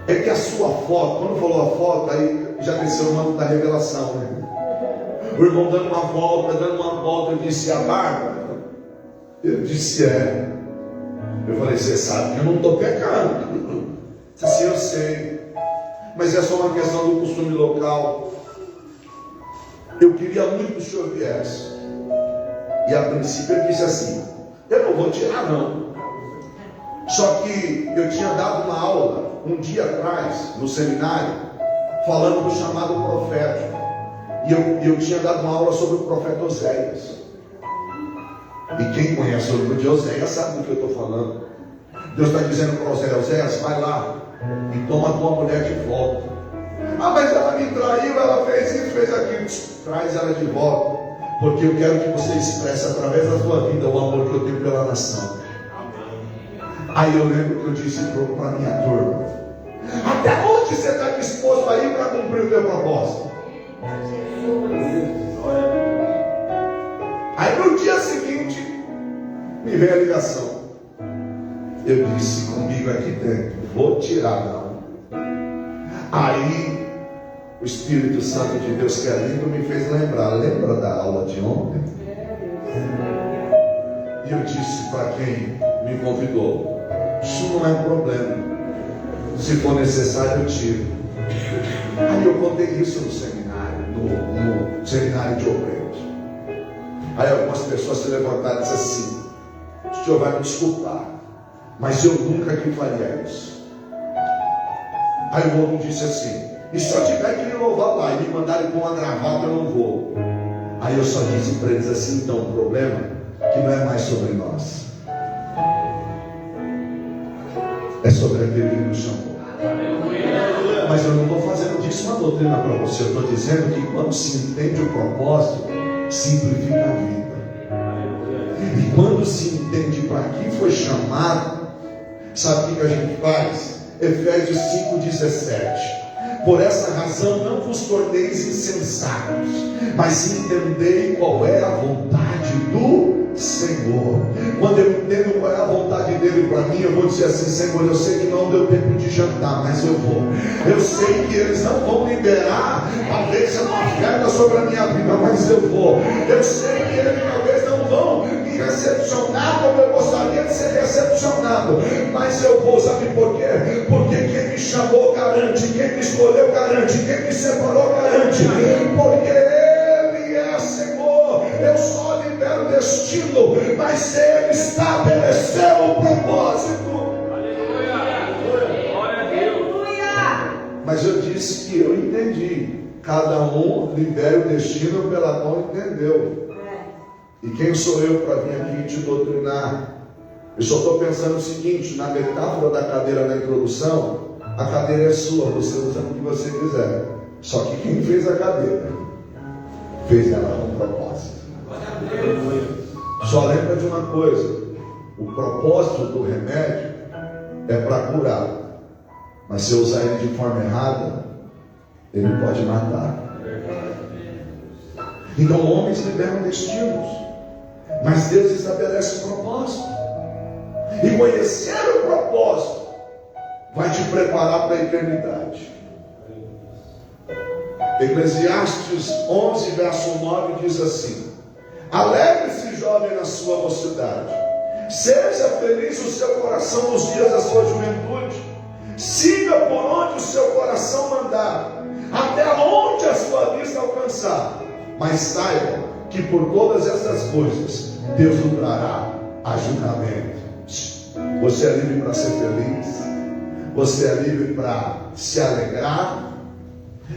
É que a sua foto, quando falou a foto, aí já desceu o manto da revelação, né? O irmão dando uma volta, eu disse: a barba? Eu disse: é. Eu falei: você sabe que eu não estou pecando. Disse assim: eu sei, mas é só uma questão do costume local. Eu queria muito que o senhor viesse. E a princípio ele disse assim: eu não vou tirar não. Só que eu tinha dado uma aula um dia atrás no seminário, falando do chamado profético. E eu tinha dado uma aula sobre o profeta Oséias. E quem conhece o livro de Oséias sabe do que eu estou falando. Deus está dizendo para Oséias: Oséias, vai lá e toma a tua mulher de volta. Ah, mas ela me traiu, ela fez isso, fez aquilo. Traz ela de volta, porque eu quero que você expresse através da sua vida o amor que eu tenho pela nação. Aí eu lembro que eu disse para a minha turma: até onde você está disposto a ir para cumprir o teu propósito? Aí no dia seguinte me veio a ligação. Eu disse comigo aqui dentro: vou tirar não. Aí o Espírito Santo de Deus, que é lindo, me fez lembrar. Lembra da aula de ontem? E eu disse para quem me convidou: isso não é um problema. Se for necessário, eu tiro. Aí eu contei isso no seminário, no seminário de obreiros. Aí algumas pessoas se levantaram e disseram assim: o senhor vai me desculpar, mas eu nunca que faria isso. Aí o outro disse assim: e se eu tiver que me louvar lá e me mandarem com uma gravata, eu não vou. Aí eu só disse para eles assim: então o problema é que não é mais sobre nós, é sobre aquele que nos chamou. Mas eu não estou fazendo disso uma doutrina para você. Eu estou dizendo que quando se entende o propósito, simplifica a vida. E quando se entende para que foi chamado, sabe o que a gente faz? Efésios 5,17. Por essa razão não vos torneis insensatos, mas entendei qual é a vontade do Senhor. Quando eu entendo qual é a vontade dele para mim, eu vou dizer assim: Senhor, eu sei que não deu tempo de jantar, mas eu vou. Eu sei que eles não vão liberar talvez uma oferta sobre a minha vida, mas eu vou. Eu sei que eles talvez não vão me recepcionar como eu gostaria de ser recepcionado, mas eu vou. Sabe por quê? Porque quem me chamou garante, quem me escolheu garante, quem me separou garante, porque Ele é Senhor. Eu só libero o destino, mas Ele estabeleceu o propósito. Aleluia. Mas eu disse que eu entendi. Cada um libera o destino pela qual entendeu. E quem sou eu para vir aqui te doutrinar? Eu só estou pensando o seguinte: na metáfora da cadeira na introdução, a cadeira é sua, você usa o que você quiser. Só que quem fez a cadeira, fez ela com propósito. Só lembra de uma coisa: o propósito do remédio é para curar, mas se eu usar ele de forma errada, ele pode matar. Então homens liberam destinos, mas Deus estabelece um propósito. E conhecer o propósito vai te preparar para a eternidade. Eclesiastes 11, verso 9 diz assim: alegre-se, jovem, na sua mocidade, seja feliz o seu coração nos dias da sua juventude, siga por onde o seu coração mandar, até onde a sua vista alcançar, mas saiba que por todas essas coisas Deus o trará a julgamento. Você é livre para ser feliz, você é livre para se alegrar,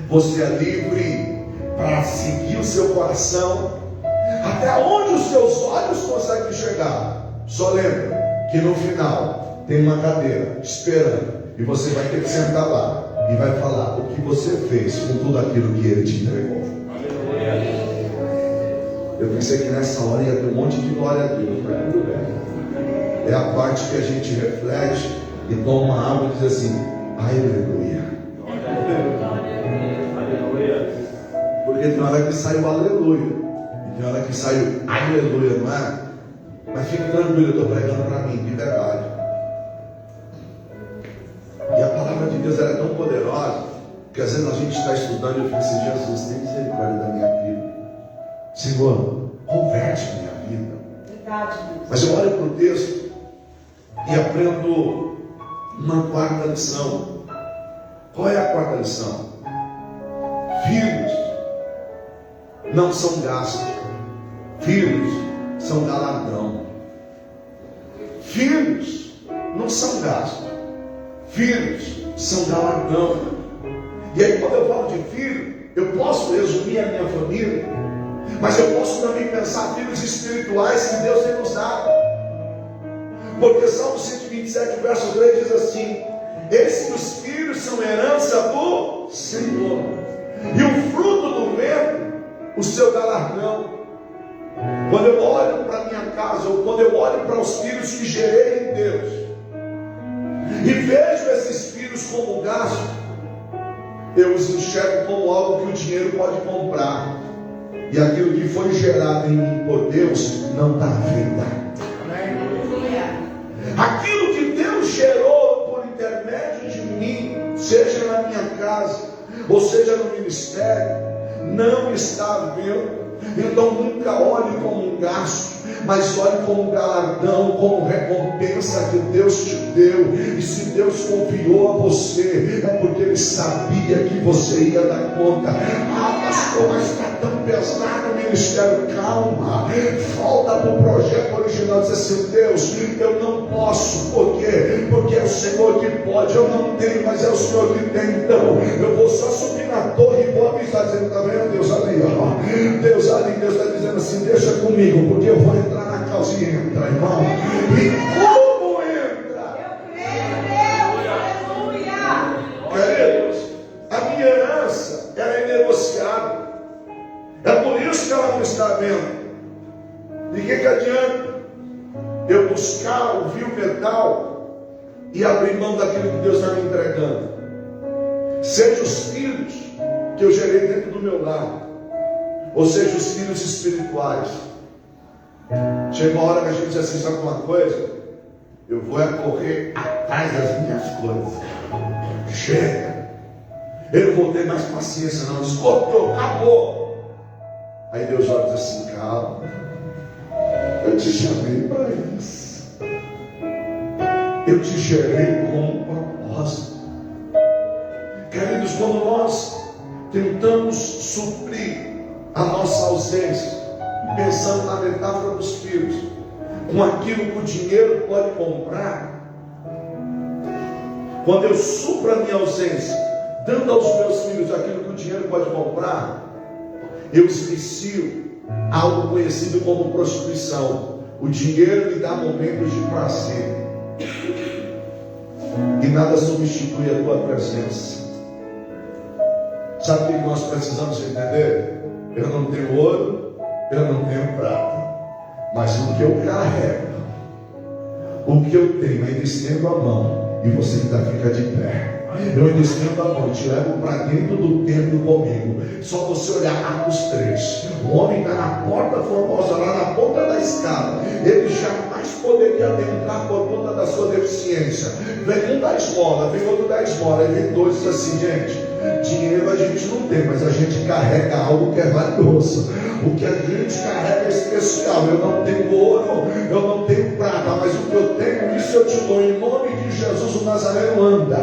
você é livre para seguir o seu coração, até onde os seus olhos conseguem chegar. Só lembra que no final tem uma cadeira esperando, e você vai ter que sentar lá e vai falar o que você fez com tudo aquilo que Ele te entregou. Eu pensei que nessa hora ia ter um monte de glória a Deus, mas tudo bem. É a parte que a gente reflete e toma uma água e diz assim: aleluia. Porque tem hora que sai o aleluia. E tem hora que sai o aleluia, não é? Mas fique tranquilo, eu estou pregando para mim, de verdade. E a palavra de Deus ela é tão poderosa, que às vezes a gente está estudando e eu fico assim, Jesus, tem misericórdia da minha vida. Senhor, converte a minha vida. Verdade, Deus. Mas eu olho para o texto e aprendo uma quarta lição. Qual é a quarta lição? Filhos não são gastos. Filhos são galardão. Filhos não são gastos. Filhos são galardão. E aí quando eu falo de filho, eu posso resumir a minha família, mas eu posso também pensar filhos espirituais que Deus tem nos dado. Porque Salmo 127, verso 3 diz assim: eis que os filhos são herança do Senhor, e o fruto do ventre, o seu galardão. Quando eu olho para minha casa, ou quando eu olho para os filhos que gerei em Deus, e vejo esses filhos como gasto, eu os enxergo como algo que o dinheiro pode comprar. E aquilo que foi gerado em mim por Deus não está à venda. Aquilo que Deus gerou por intermédio de mim, seja na minha casa, ou seja no ministério, não está à venda. Então nunca olhe como um gasto, mas olhe como um galardão, como recompensa que Deus te deu. E se Deus confiou a você, é porque Ele sabia que você ia dar conta. Ah, pastor, mas está tão pesado o ministério. Calma, volta para o projeto original. Diz assim: Deus, eu não posso. Por quê? Porque é o Senhor que pode. Eu não tenho, mas é o Senhor que tem. Então eu vou só subir na torre e vou avisar, dizendo: está vendo Deus ali, ó. Deus ali, Deus está dizendo assim: deixa comigo, porque eu vou entrar na causa. E entra, irmão. E como entra? Eu creio, Deus, aleluia. Queridos, a minha herança ela é negociável. É por isso que ela não está vendo. De que adianta eu buscar o vil metal e abrir mão daquilo que Deus está me entregando? Seja os filhos que eu gerei dentro do meu lar, ou seja os filhos espirituais. Chega uma hora que a gente diz assim: sabe uma coisa? Eu vou correr atrás das minhas coisas. Chega. Eu não vou ter mais paciência não. Esgotou, acabou. Aí Deus olha e diz assim: calma, eu te chamei para isso. Eu te gerei com um propósito. Queridos, quando nós tentamos suprir a nossa ausência, pensando na metáfora dos filhos, com aquilo que o dinheiro pode comprar, quando eu supro a minha ausência, dando aos meus filhos aquilo que o dinheiro pode comprar, eu esquecio algo conhecido como prostituição. O dinheiro lhe dá momentos de prazer, e nada substitui a tua presença. Sabe o que nós precisamos entender? Eu não tenho ouro, eu não tenho prata, mas o que eu carrego, o que eu tenho, ainda estendo a mão e você ainda fica de pé. Eu ainda estendo a mão e te levo para dentro do templo comigo. Só você olhar Atos 3. O homem está na porta formosa, lá na ponta da escada. Ele jamais poderia adentrar por conta da sua deficiência. Vem um da esmola, vem outro da esmola, e vem dois e diz assim: gente, dinheiro a gente não tem, mas a gente carrega algo que é valioso. O que a gente carrega é especial. Eu não tenho ouro, eu não tenho prata, mas o que eu tenho, isso eu te dou. Em nome de Jesus, o Nazareno anda,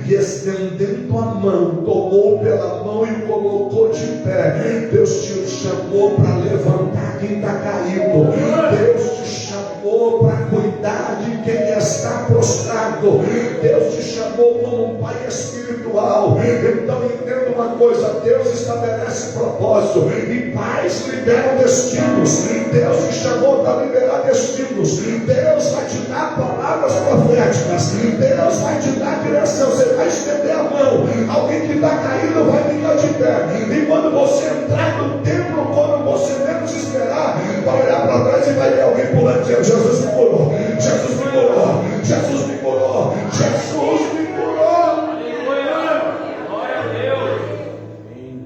e estendendo a mão, tomou pela mão e o colocou de pé. Deus te chamou para levantar quem está caído. Deus te chamou para cuidar de quem está prostrado. Deus te chamou como um pai espiritual. Então entenda uma coisa: Deus estabelece propósito, e pais liberam destinos. Deus te chamou para liberar destinos. Deus vai te dar palavras proféticas. Deus vai te dar direção. Você vai estender a mão. Alguém que está caído vai ficar de pé. E quando você entrar no templo, quando você menos esperar, vai olhar para trás e vai ver alguém pulando dizendo: Jesus me curou, Jesus me curou, Jesus me curou, Jesus me curou.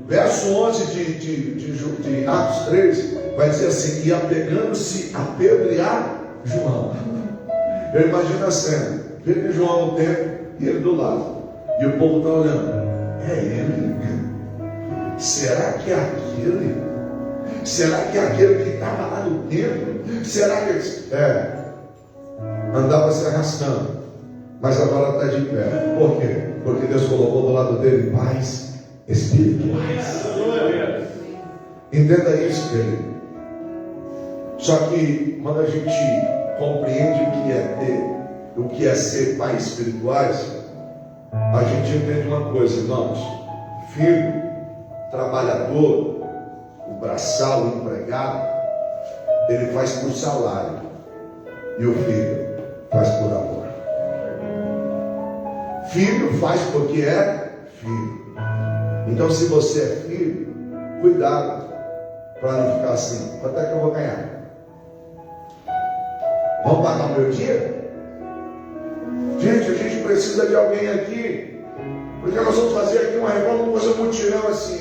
Verso 11 de Atos 3, vai dizer assim: e apegando-se a Pedro e a João. Eu imagino a cena: Pedro e João no templo e ele do lado, e o povo está olhando. É ele? Será que é aquele? Será que é aquele que estava lá no templo? Será que andava se arrastando, mas agora está de pé? Por quê? Porque Deus colocou do lado dele paz espirituais. Entenda isso, querido. Só que quando a gente compreende o que é ser pais espirituais, a gente entende uma coisa, irmãos: filho, trabalhador, o braçal, o empregado, ele faz por salário, e o filho faz por amor. Filho faz porque é filho. Então, se você é filho, cuidado para não ficar assim: quanto é que eu vou ganhar? Vamos pagar o meu dia? Gente, a gente precisa de alguém aqui, porque nós vamos fazer aqui uma reforma, vamos fazer um mutirão assim.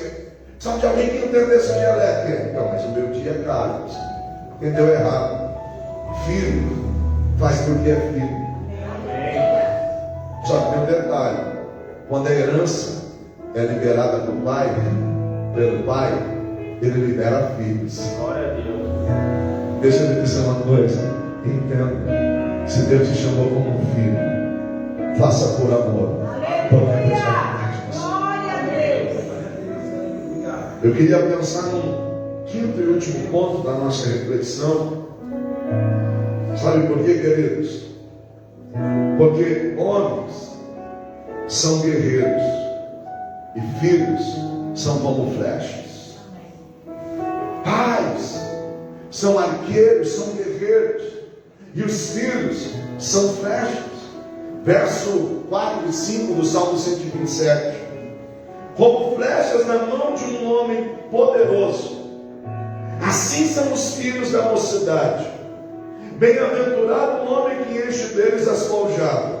Só de alguém que entenda esse dialeto. Então, mas o meu dia é caro. Entendeu errado. Filho faz porque é filho. Só que tem um detalhe: quando a herança é liberada pelo pai, ele libera filhos. Glória a Deus. Deixa eu lhe dizer uma coisa: entenda, se Deus te chamou como um filho, faça por amor. Aleluia! Glória a Deus! Eu queria pensar num quinto e último ponto da nossa reflexão. Sabe por quê, queridos? Porque homens são guerreiros e filhos são como flechas. Pais são arqueiros, são guerreiros, e os filhos são flechas. Verso 4 e 5 do Salmo 127. Como flechas na mão de um homem poderoso, assim são os filhos da mocidade. Bem-aventurado o homem que enche deles as forjadas.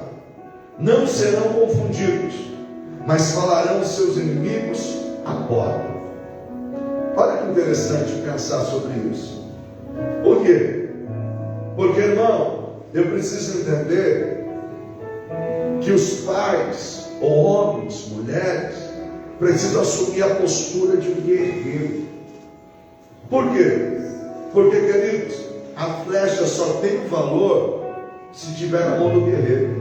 Não serão confundidos, mas falarão os seus inimigos à porta. Olha que interessante pensar sobre isso. Por quê? Porque, irmão, eu preciso entender que os pais, ou homens, mulheres, precisam assumir a postura de um guerreiro. Por quê? Porque, queridos, a flecha só tem valor se tiver na mão do guerreiro.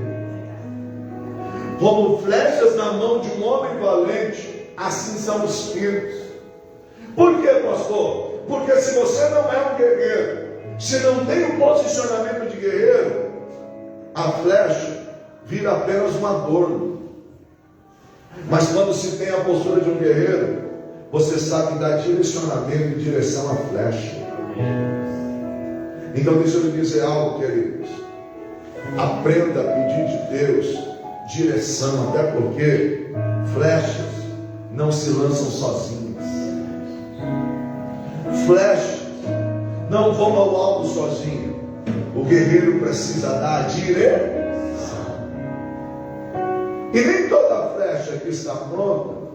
Como flechas na mão de um homem valente, assim são os filhos. Por quê, pastor? Porque se você não é um guerreiro, se não tem um posicionamento de guerreiro, a flecha vira apenas um adorno. Mas quando se tem a postura de um guerreiro, você sabe dar direcionamento e direção à flecha. Então deixa eu lhe dizer algo, queridos. Aprenda a pedir de Deus direção, até porque flechas não se lançam sozinhas. Flechas não vão ao alvo sozinho. O guerreiro precisa dar a direção. E nem toda flecha que está pronta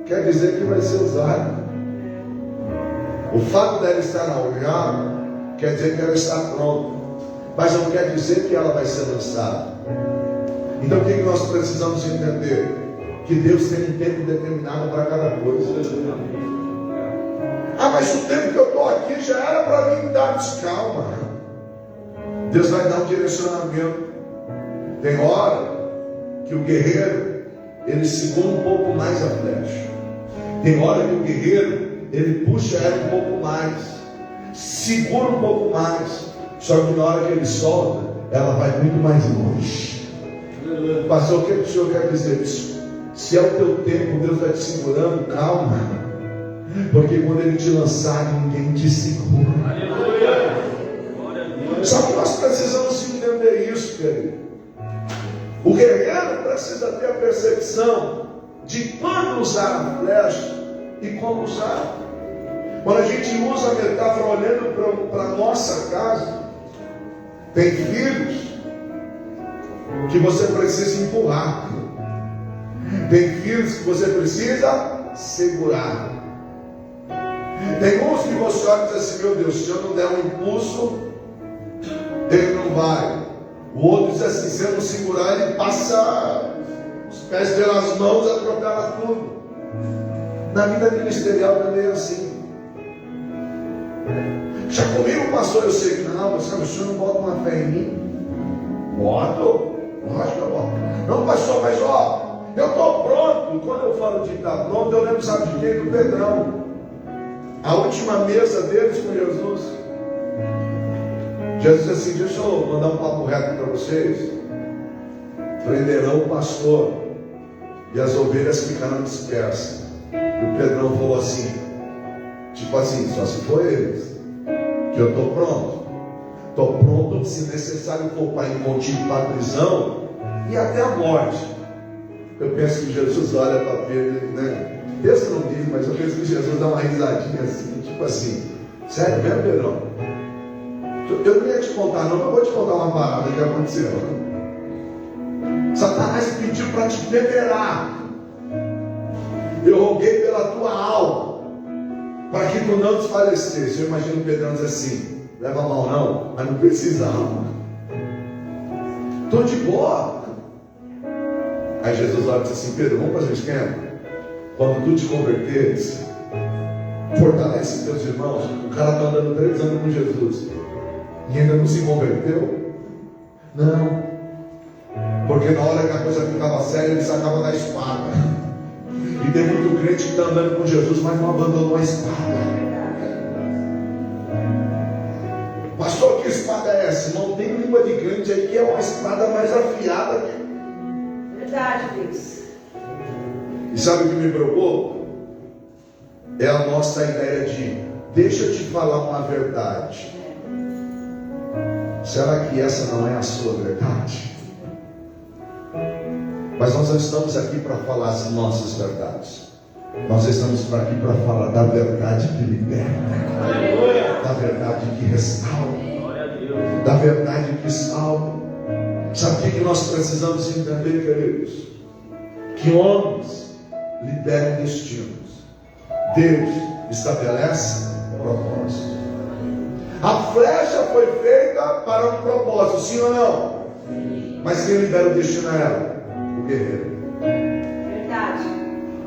quer dizer que vai ser usada. O fato dela estar aljada quer dizer que ela está pronta, mas não quer dizer que ela vai ser lançada. Então o que nós precisamos entender? Que Deus tem um tempo determinado para cada coisa. Ah, mas o tempo que eu estou aqui já era para mim dar calma. Deus vai dar um direcionamento. Tem hora que o guerreiro, ele segura um pouco mais a flecha. Tem hora que o guerreiro, ele puxa ela um pouco mais, segura um pouco mais. Só que na hora que ele solta, ela vai muito mais longe. Pastor, o que o senhor quer dizer isso? Se é o teu tempo, Deus vai te segurando, calma. Porque quando ele te lançar, ninguém te segura. Só que nós precisamos entender isso, querido. O guerreiro precisa ter a percepção de quando usar a flecha e como usar. Quando a gente usa a metáfora olhando para a nossa casa, tem filhos que você precisa empurrar, tem filhos que você precisa segurar. Tem uns que você olha e diz assim: meu Deus, se eu não der um impulso, ele não vai. O outro diz assim: se eu não segurar, ele passa os pés pelas mãos e atropela tudo. Na vida ministerial também é assim. Já comigo, pastor, eu sei que não, mas sabe, o senhor não bota uma fé em mim? Boto, lógico que eu boto. Não, pastor, mas ó, eu estou pronto. E quando eu falo de estar pronto, eu lembro, sabe de quem? Do Pedrão. A última mesa deles com Jesus. Jesus disse assim: deixa eu mandar um papo reto para vocês. Prenderão o pastor e as ovelhas ficarão dispersas. E o Pedrão falou assim, tipo assim, só se for eles, que eu estou pronto. Estou pronto, se necessário for para ir contigo para a prisão e até a morte. Eu penso que Jesus olha para Pedro, né? Deus não diz, mas eu penso que Jesus dá uma risadinha assim, tipo assim: sério mesmo, Pedrão? Eu não ia te contar não, mas eu vou te contar uma parada que aconteceu. Satanás pediu para te peneirar. Eu roguei pela tua alma, para que tu não desfalecesse. Eu imagino o Pedrão dizer assim: leva mal não, mas não precisava. Estou de boa. Aí Jesus olha e diz assim: Pedro, vamos fazer um esquema. Quando tu te converteres, fortalece teus irmãos. O cara está andando 3 anos com Jesus e ainda não se converteu? Não. Porque na hora que a coisa ficava séria, ele sacava da espada. E tem muito crente que está andando com Jesus, mas não abandonou a espada. Pastor, que espada é essa? Não tem língua de crente aí que é uma espada mais afiada. Verdade, Deus. E sabe o que me preocupa? É a nossa ideia de: deixa eu te falar uma verdade. Será que essa não é a sua verdade? Mas nós não estamos aqui para falar as nossas verdades. Nós estamos aqui para falar da verdade que liberta, da verdade que restaura, da verdade que salva. Sabe o que nós precisamos entender, queridos? Que homens liberam destinos. Deus estabelece propósito. A flecha foi feita para um propósito, sim ou não? Mas quem libera o destino é ela? O guerreiro. Verdade.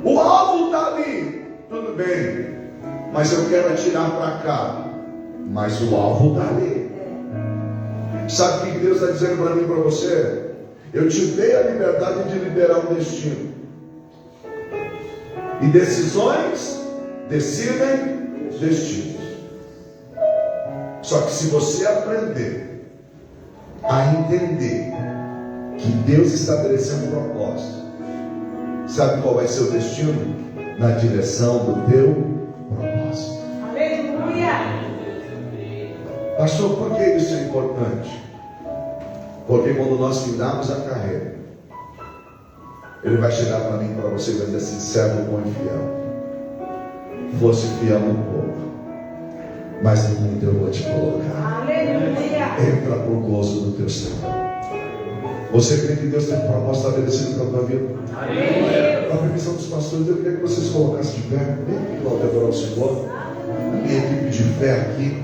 O alvo está ali, tudo bem, mas eu quero atirar para cá. Mas o alvo está ali. Sabe o que Deus está dizendo para mim e para você? Eu te dei a liberdade de liberar um destino. E decisões decidem destinos. Só que se você aprender a entender que Deus estabeleceu um propósito, sabe qual vai ser o destino? Na direção do teu propósito. Aleluia! Pastor, por que isso é importante? Porque quando nós findarmos a carreira, Ele vai chegar para mim e para você e vai dizer assim: servo bom e fiel, fosse fiel no pouco, mas no muito eu vou te colocar. Aleluia! Entra por gozo do teu Senhor. Você crê que Deus tem um propósito estabelecido para a tua vida? Aleluia! Com a permissão dos pastores, eu queria que vocês colocassem de pé. Vem aqui, Cláudio, adorar o Senhor. A minha equipe de fé aqui.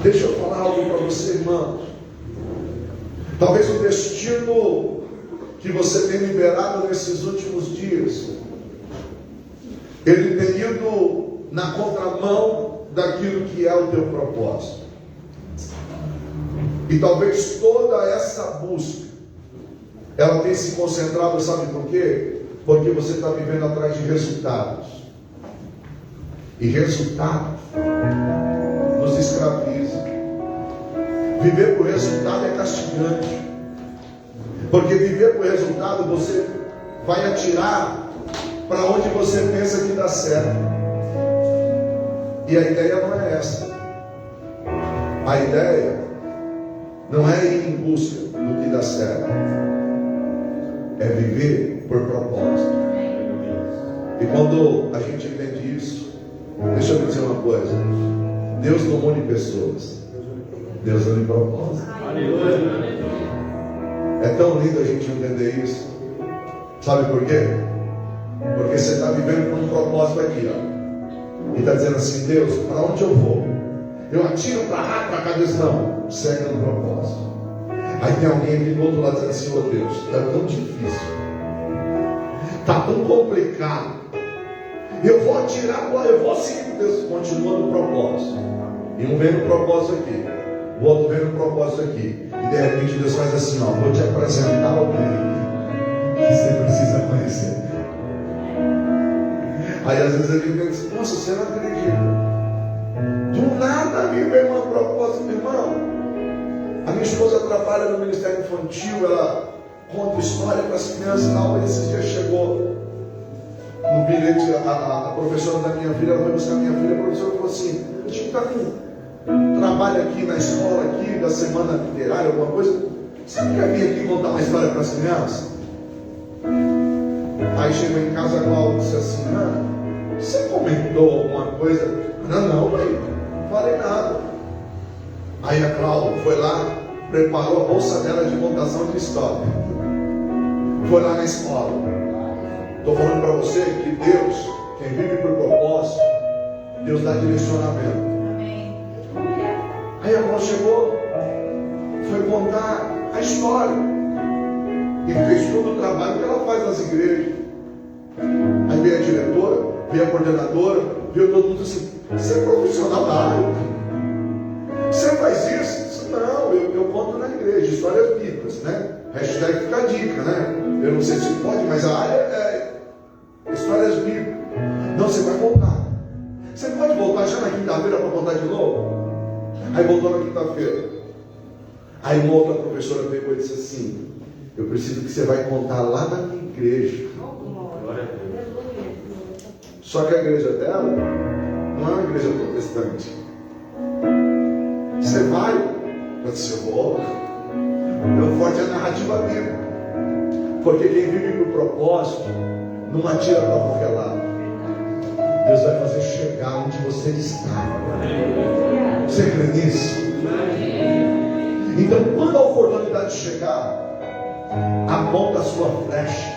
Deixa eu falar algo para você, irmãos. Talvez o destino que você tem liberado nesses últimos dias, ele tem ido na contramão daquilo que é o teu propósito. E talvez toda essa busca, ela tem se concentrado, sabe por quê? Porque você está vivendo atrás de resultados. E resultados nos escraviza. Viver por resultado é castigante. Porque viver por resultado, você vai atirar para onde você pensa que dá certo. E a ideia não é essa. A ideia não é ir em busca do que dá certo. É viver por propósito. E quando a gente entende isso, deixa eu dizer uma coisa: Deus não une pessoas, Deus une propósito. É tão lindo a gente entender isso. Sabe por quê? Porque você está vivendo com um propósito aqui, ó. E está dizendo assim: Deus, para onde eu vou? Eu atiro para rato, para a cabeça? Não, segue no propósito. Aí tem alguém aqui do outro lado dizendo assim: oh Deus, está tão difícil, está tão complicado. Eu vou atirar, eu vou seguir. Deus continua no propósito. E um vem no propósito aqui, o outro vem no propósito aqui. E de repente Deus faz assim: ó, vou te apresentar alguém que você precisa conhecer. Aí às vezes ele vem e diz: nossa, você não acredita. Do nada me vem uma proposta, meu irmão. A minha esposa trabalha no Ministério Infantil, ela conta história para as crianças. Esses dias chegou no bilhete a professora da minha filha, ela foi buscar a minha filha, a professora falou assim: a gente está com trabalho aqui na escola, aqui, da semana literária, alguma coisa. Você não quer vir aqui contar uma história para as crianças? Aí chegou em casa, a Cláudia disse assim: você comentou alguma coisa? Não, mãe, não falei nada. Aí a Cláudia foi lá, preparou a bolsa dela de contação de história. Foi lá na escola. Estou falando para você que Deus, quem vive por propósito, Deus dá direcionamento. Aí a Cláudia chegou, foi contar a história e fez todo o trabalho que ela faz nas igrejas. Aí veio a diretora, veio a coordenadora, veio todo mundo assim: você é profissional da área? Você faz isso? Não, eu conto na igreja, histórias bíblicas, né? Hashtag fica a dica, né? Eu não sei se pode, mas a área é histórias bíblicas. Não, você vai voltar. Você pode voltar já na quinta-feira para contar de novo? Aí voltou na quinta-feira. Aí uma outra professora pegou e disse assim: eu preciso que você vai contar lá na minha igreja. Só que a igreja dela não é uma igreja protestante. Você vai? Eu disse: eu vou. Meu forte é a narrativa bíblica. Porque quem vive por propósito não atira para qualquer lado. Deus vai fazer chegar onde você está. Você crê nisso? Então, quando a oportunidade chegar, aponta a sua flecha,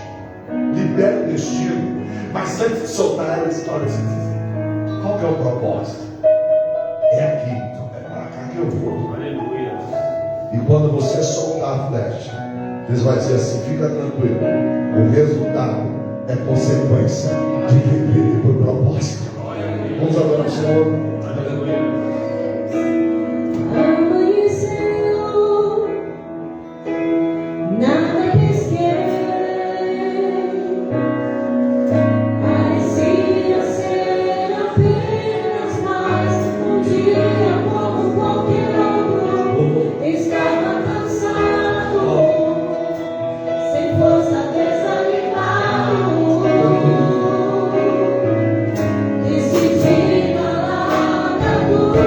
libera o destino. Mas antes de soltar ela, diz: olha, qual que é o propósito? É aqui, é para cá que eu vou. Aleluia. E quando você soltar a flecha, Deus vai dizer assim: fica tranquilo, o resultado é consequência de quem vive por propósito. Vamos adorar o Senhor. Aleluia. Decidido lá na tua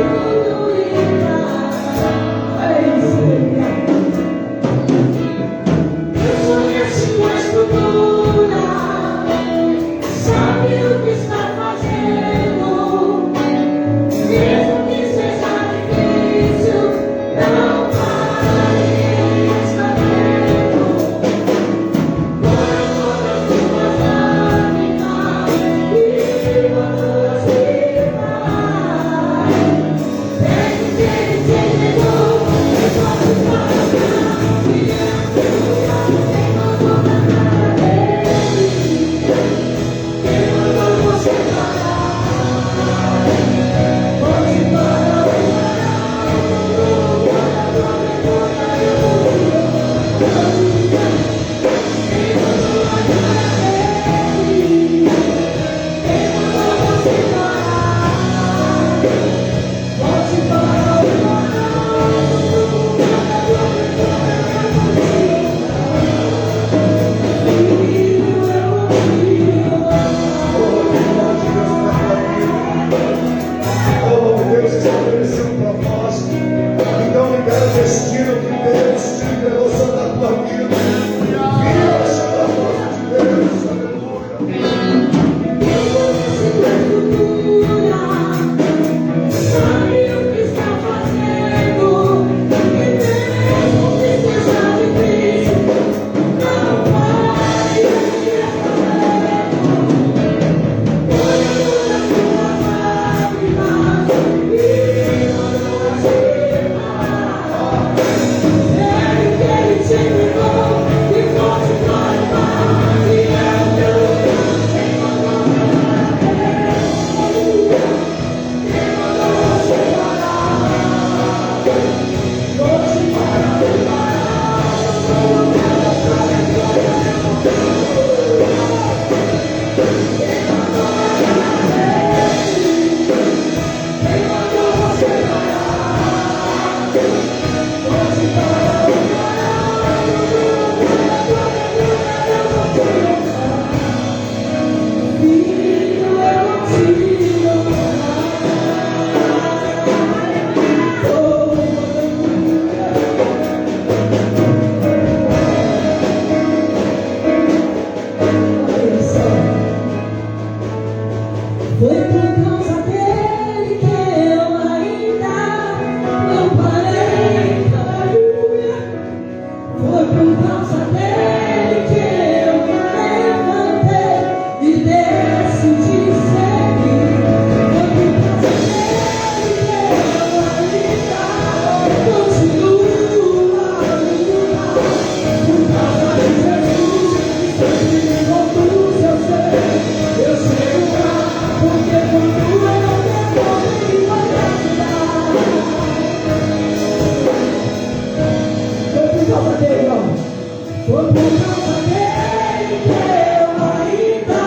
Foi por causa dele que eu ainda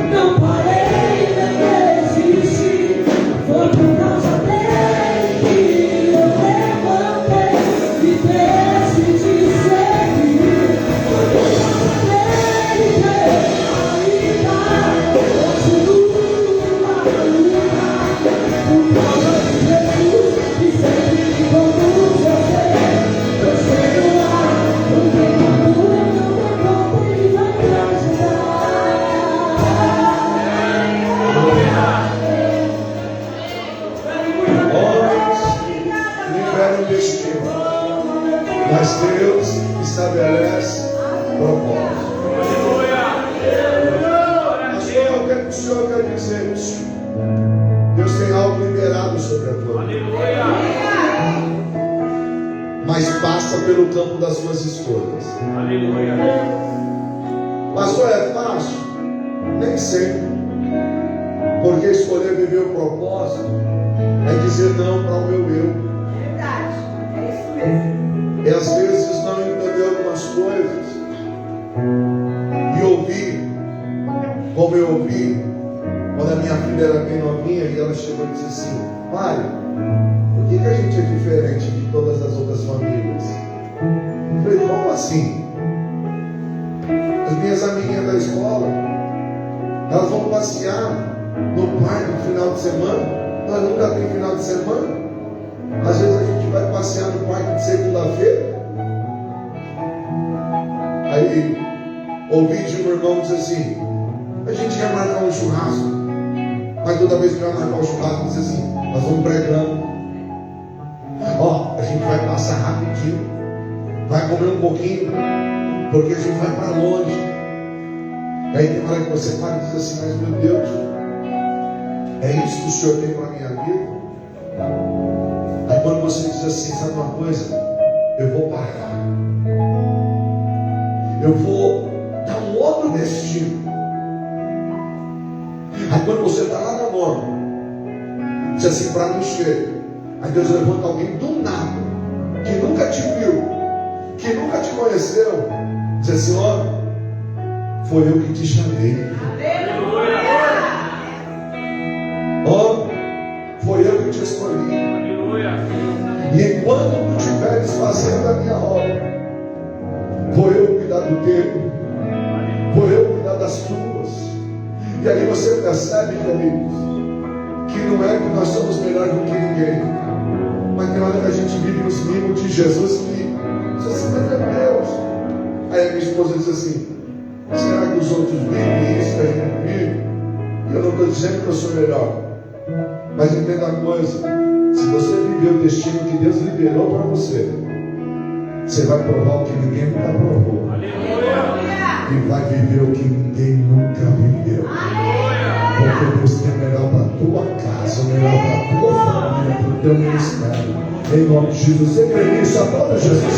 não parei de existir. Foi por causa dele que eu levantei e decidi seguir. Foi por causa dele que eu ainda continuo a lutar. Por causa de Jesus que sempre me conduz, eu chego lá. Não tem cura, não tem como, Ele vai me ajudar. Homens liberam o destino, mas Deus estabelece propósito. Pastor, o que é que o Senhor quer dizer isso? Deus tem algo liberado sobre a tua vida, mas passa pelo campo das suas escolhas. Pastor, é fácil? Nem sempre. Porque escolher viver o propósito é dizer não para o meu eu. Verdade. É isso mesmo. E às vezes não entender algumas coisas e ouvir como eu ouvi quando a minha filha era bem novinha e ela chegou e disse assim: pai, por que a gente é diferente de todas as outras famílias? Eu falei: como assim? As minhas amiguinhas da escola, elas vão passear no parque no final de semana. Nós nunca tem final de semana. Às vezes a gente vai passear no parque de segunda-feira. Aí ouvi de um irmão dizer assim: a gente ia marcar um churrasco, mas toda vez que vai marcar um churrasco diz assim: nós vamos pregando. Ó, a gente vai passar rapidinho, vai comer um pouquinho, porque a gente vai para longe. E aí tem hora que você para e diz assim: mas meu Deus, é isso que o Senhor tem para a minha vida? Aí quando você diz assim: sabe uma coisa? Eu vou parar, eu vou dar um outro destino. Aí quando você está lá na norma, diz assim: para mim chega. Aí Deus levanta alguém do nada, que nunca te viu, que nunca te conheceu, diz assim: ó, foi eu que te chamei. Ó, foi eu que te escolhi. E enquanto tu estiveres fazendo a minha obra, vou eu cuidar do teu, vou eu cuidar das tuas. E aí você percebe, queridos, que não é que nós somos melhores do que ninguém, mas tem hora que a gente vive os mimos de Jesus que diz assim: mas é Deus. Aí a minha esposa diz assim: será que os outros vivem isso que a gente vive? E eu não estou dizendo que eu sou melhor, mas entenda uma coisa: se você viver o destino que Deus liberou para você, você vai provar o que ninguém nunca provou. E vai viver o que ninguém nunca viveu. Porque Deus tem o melhor para a tua casa, o melhor para a tua família, para o teu ministério. Em nome de Jesus, você crê nisso? Aplauda Jesus.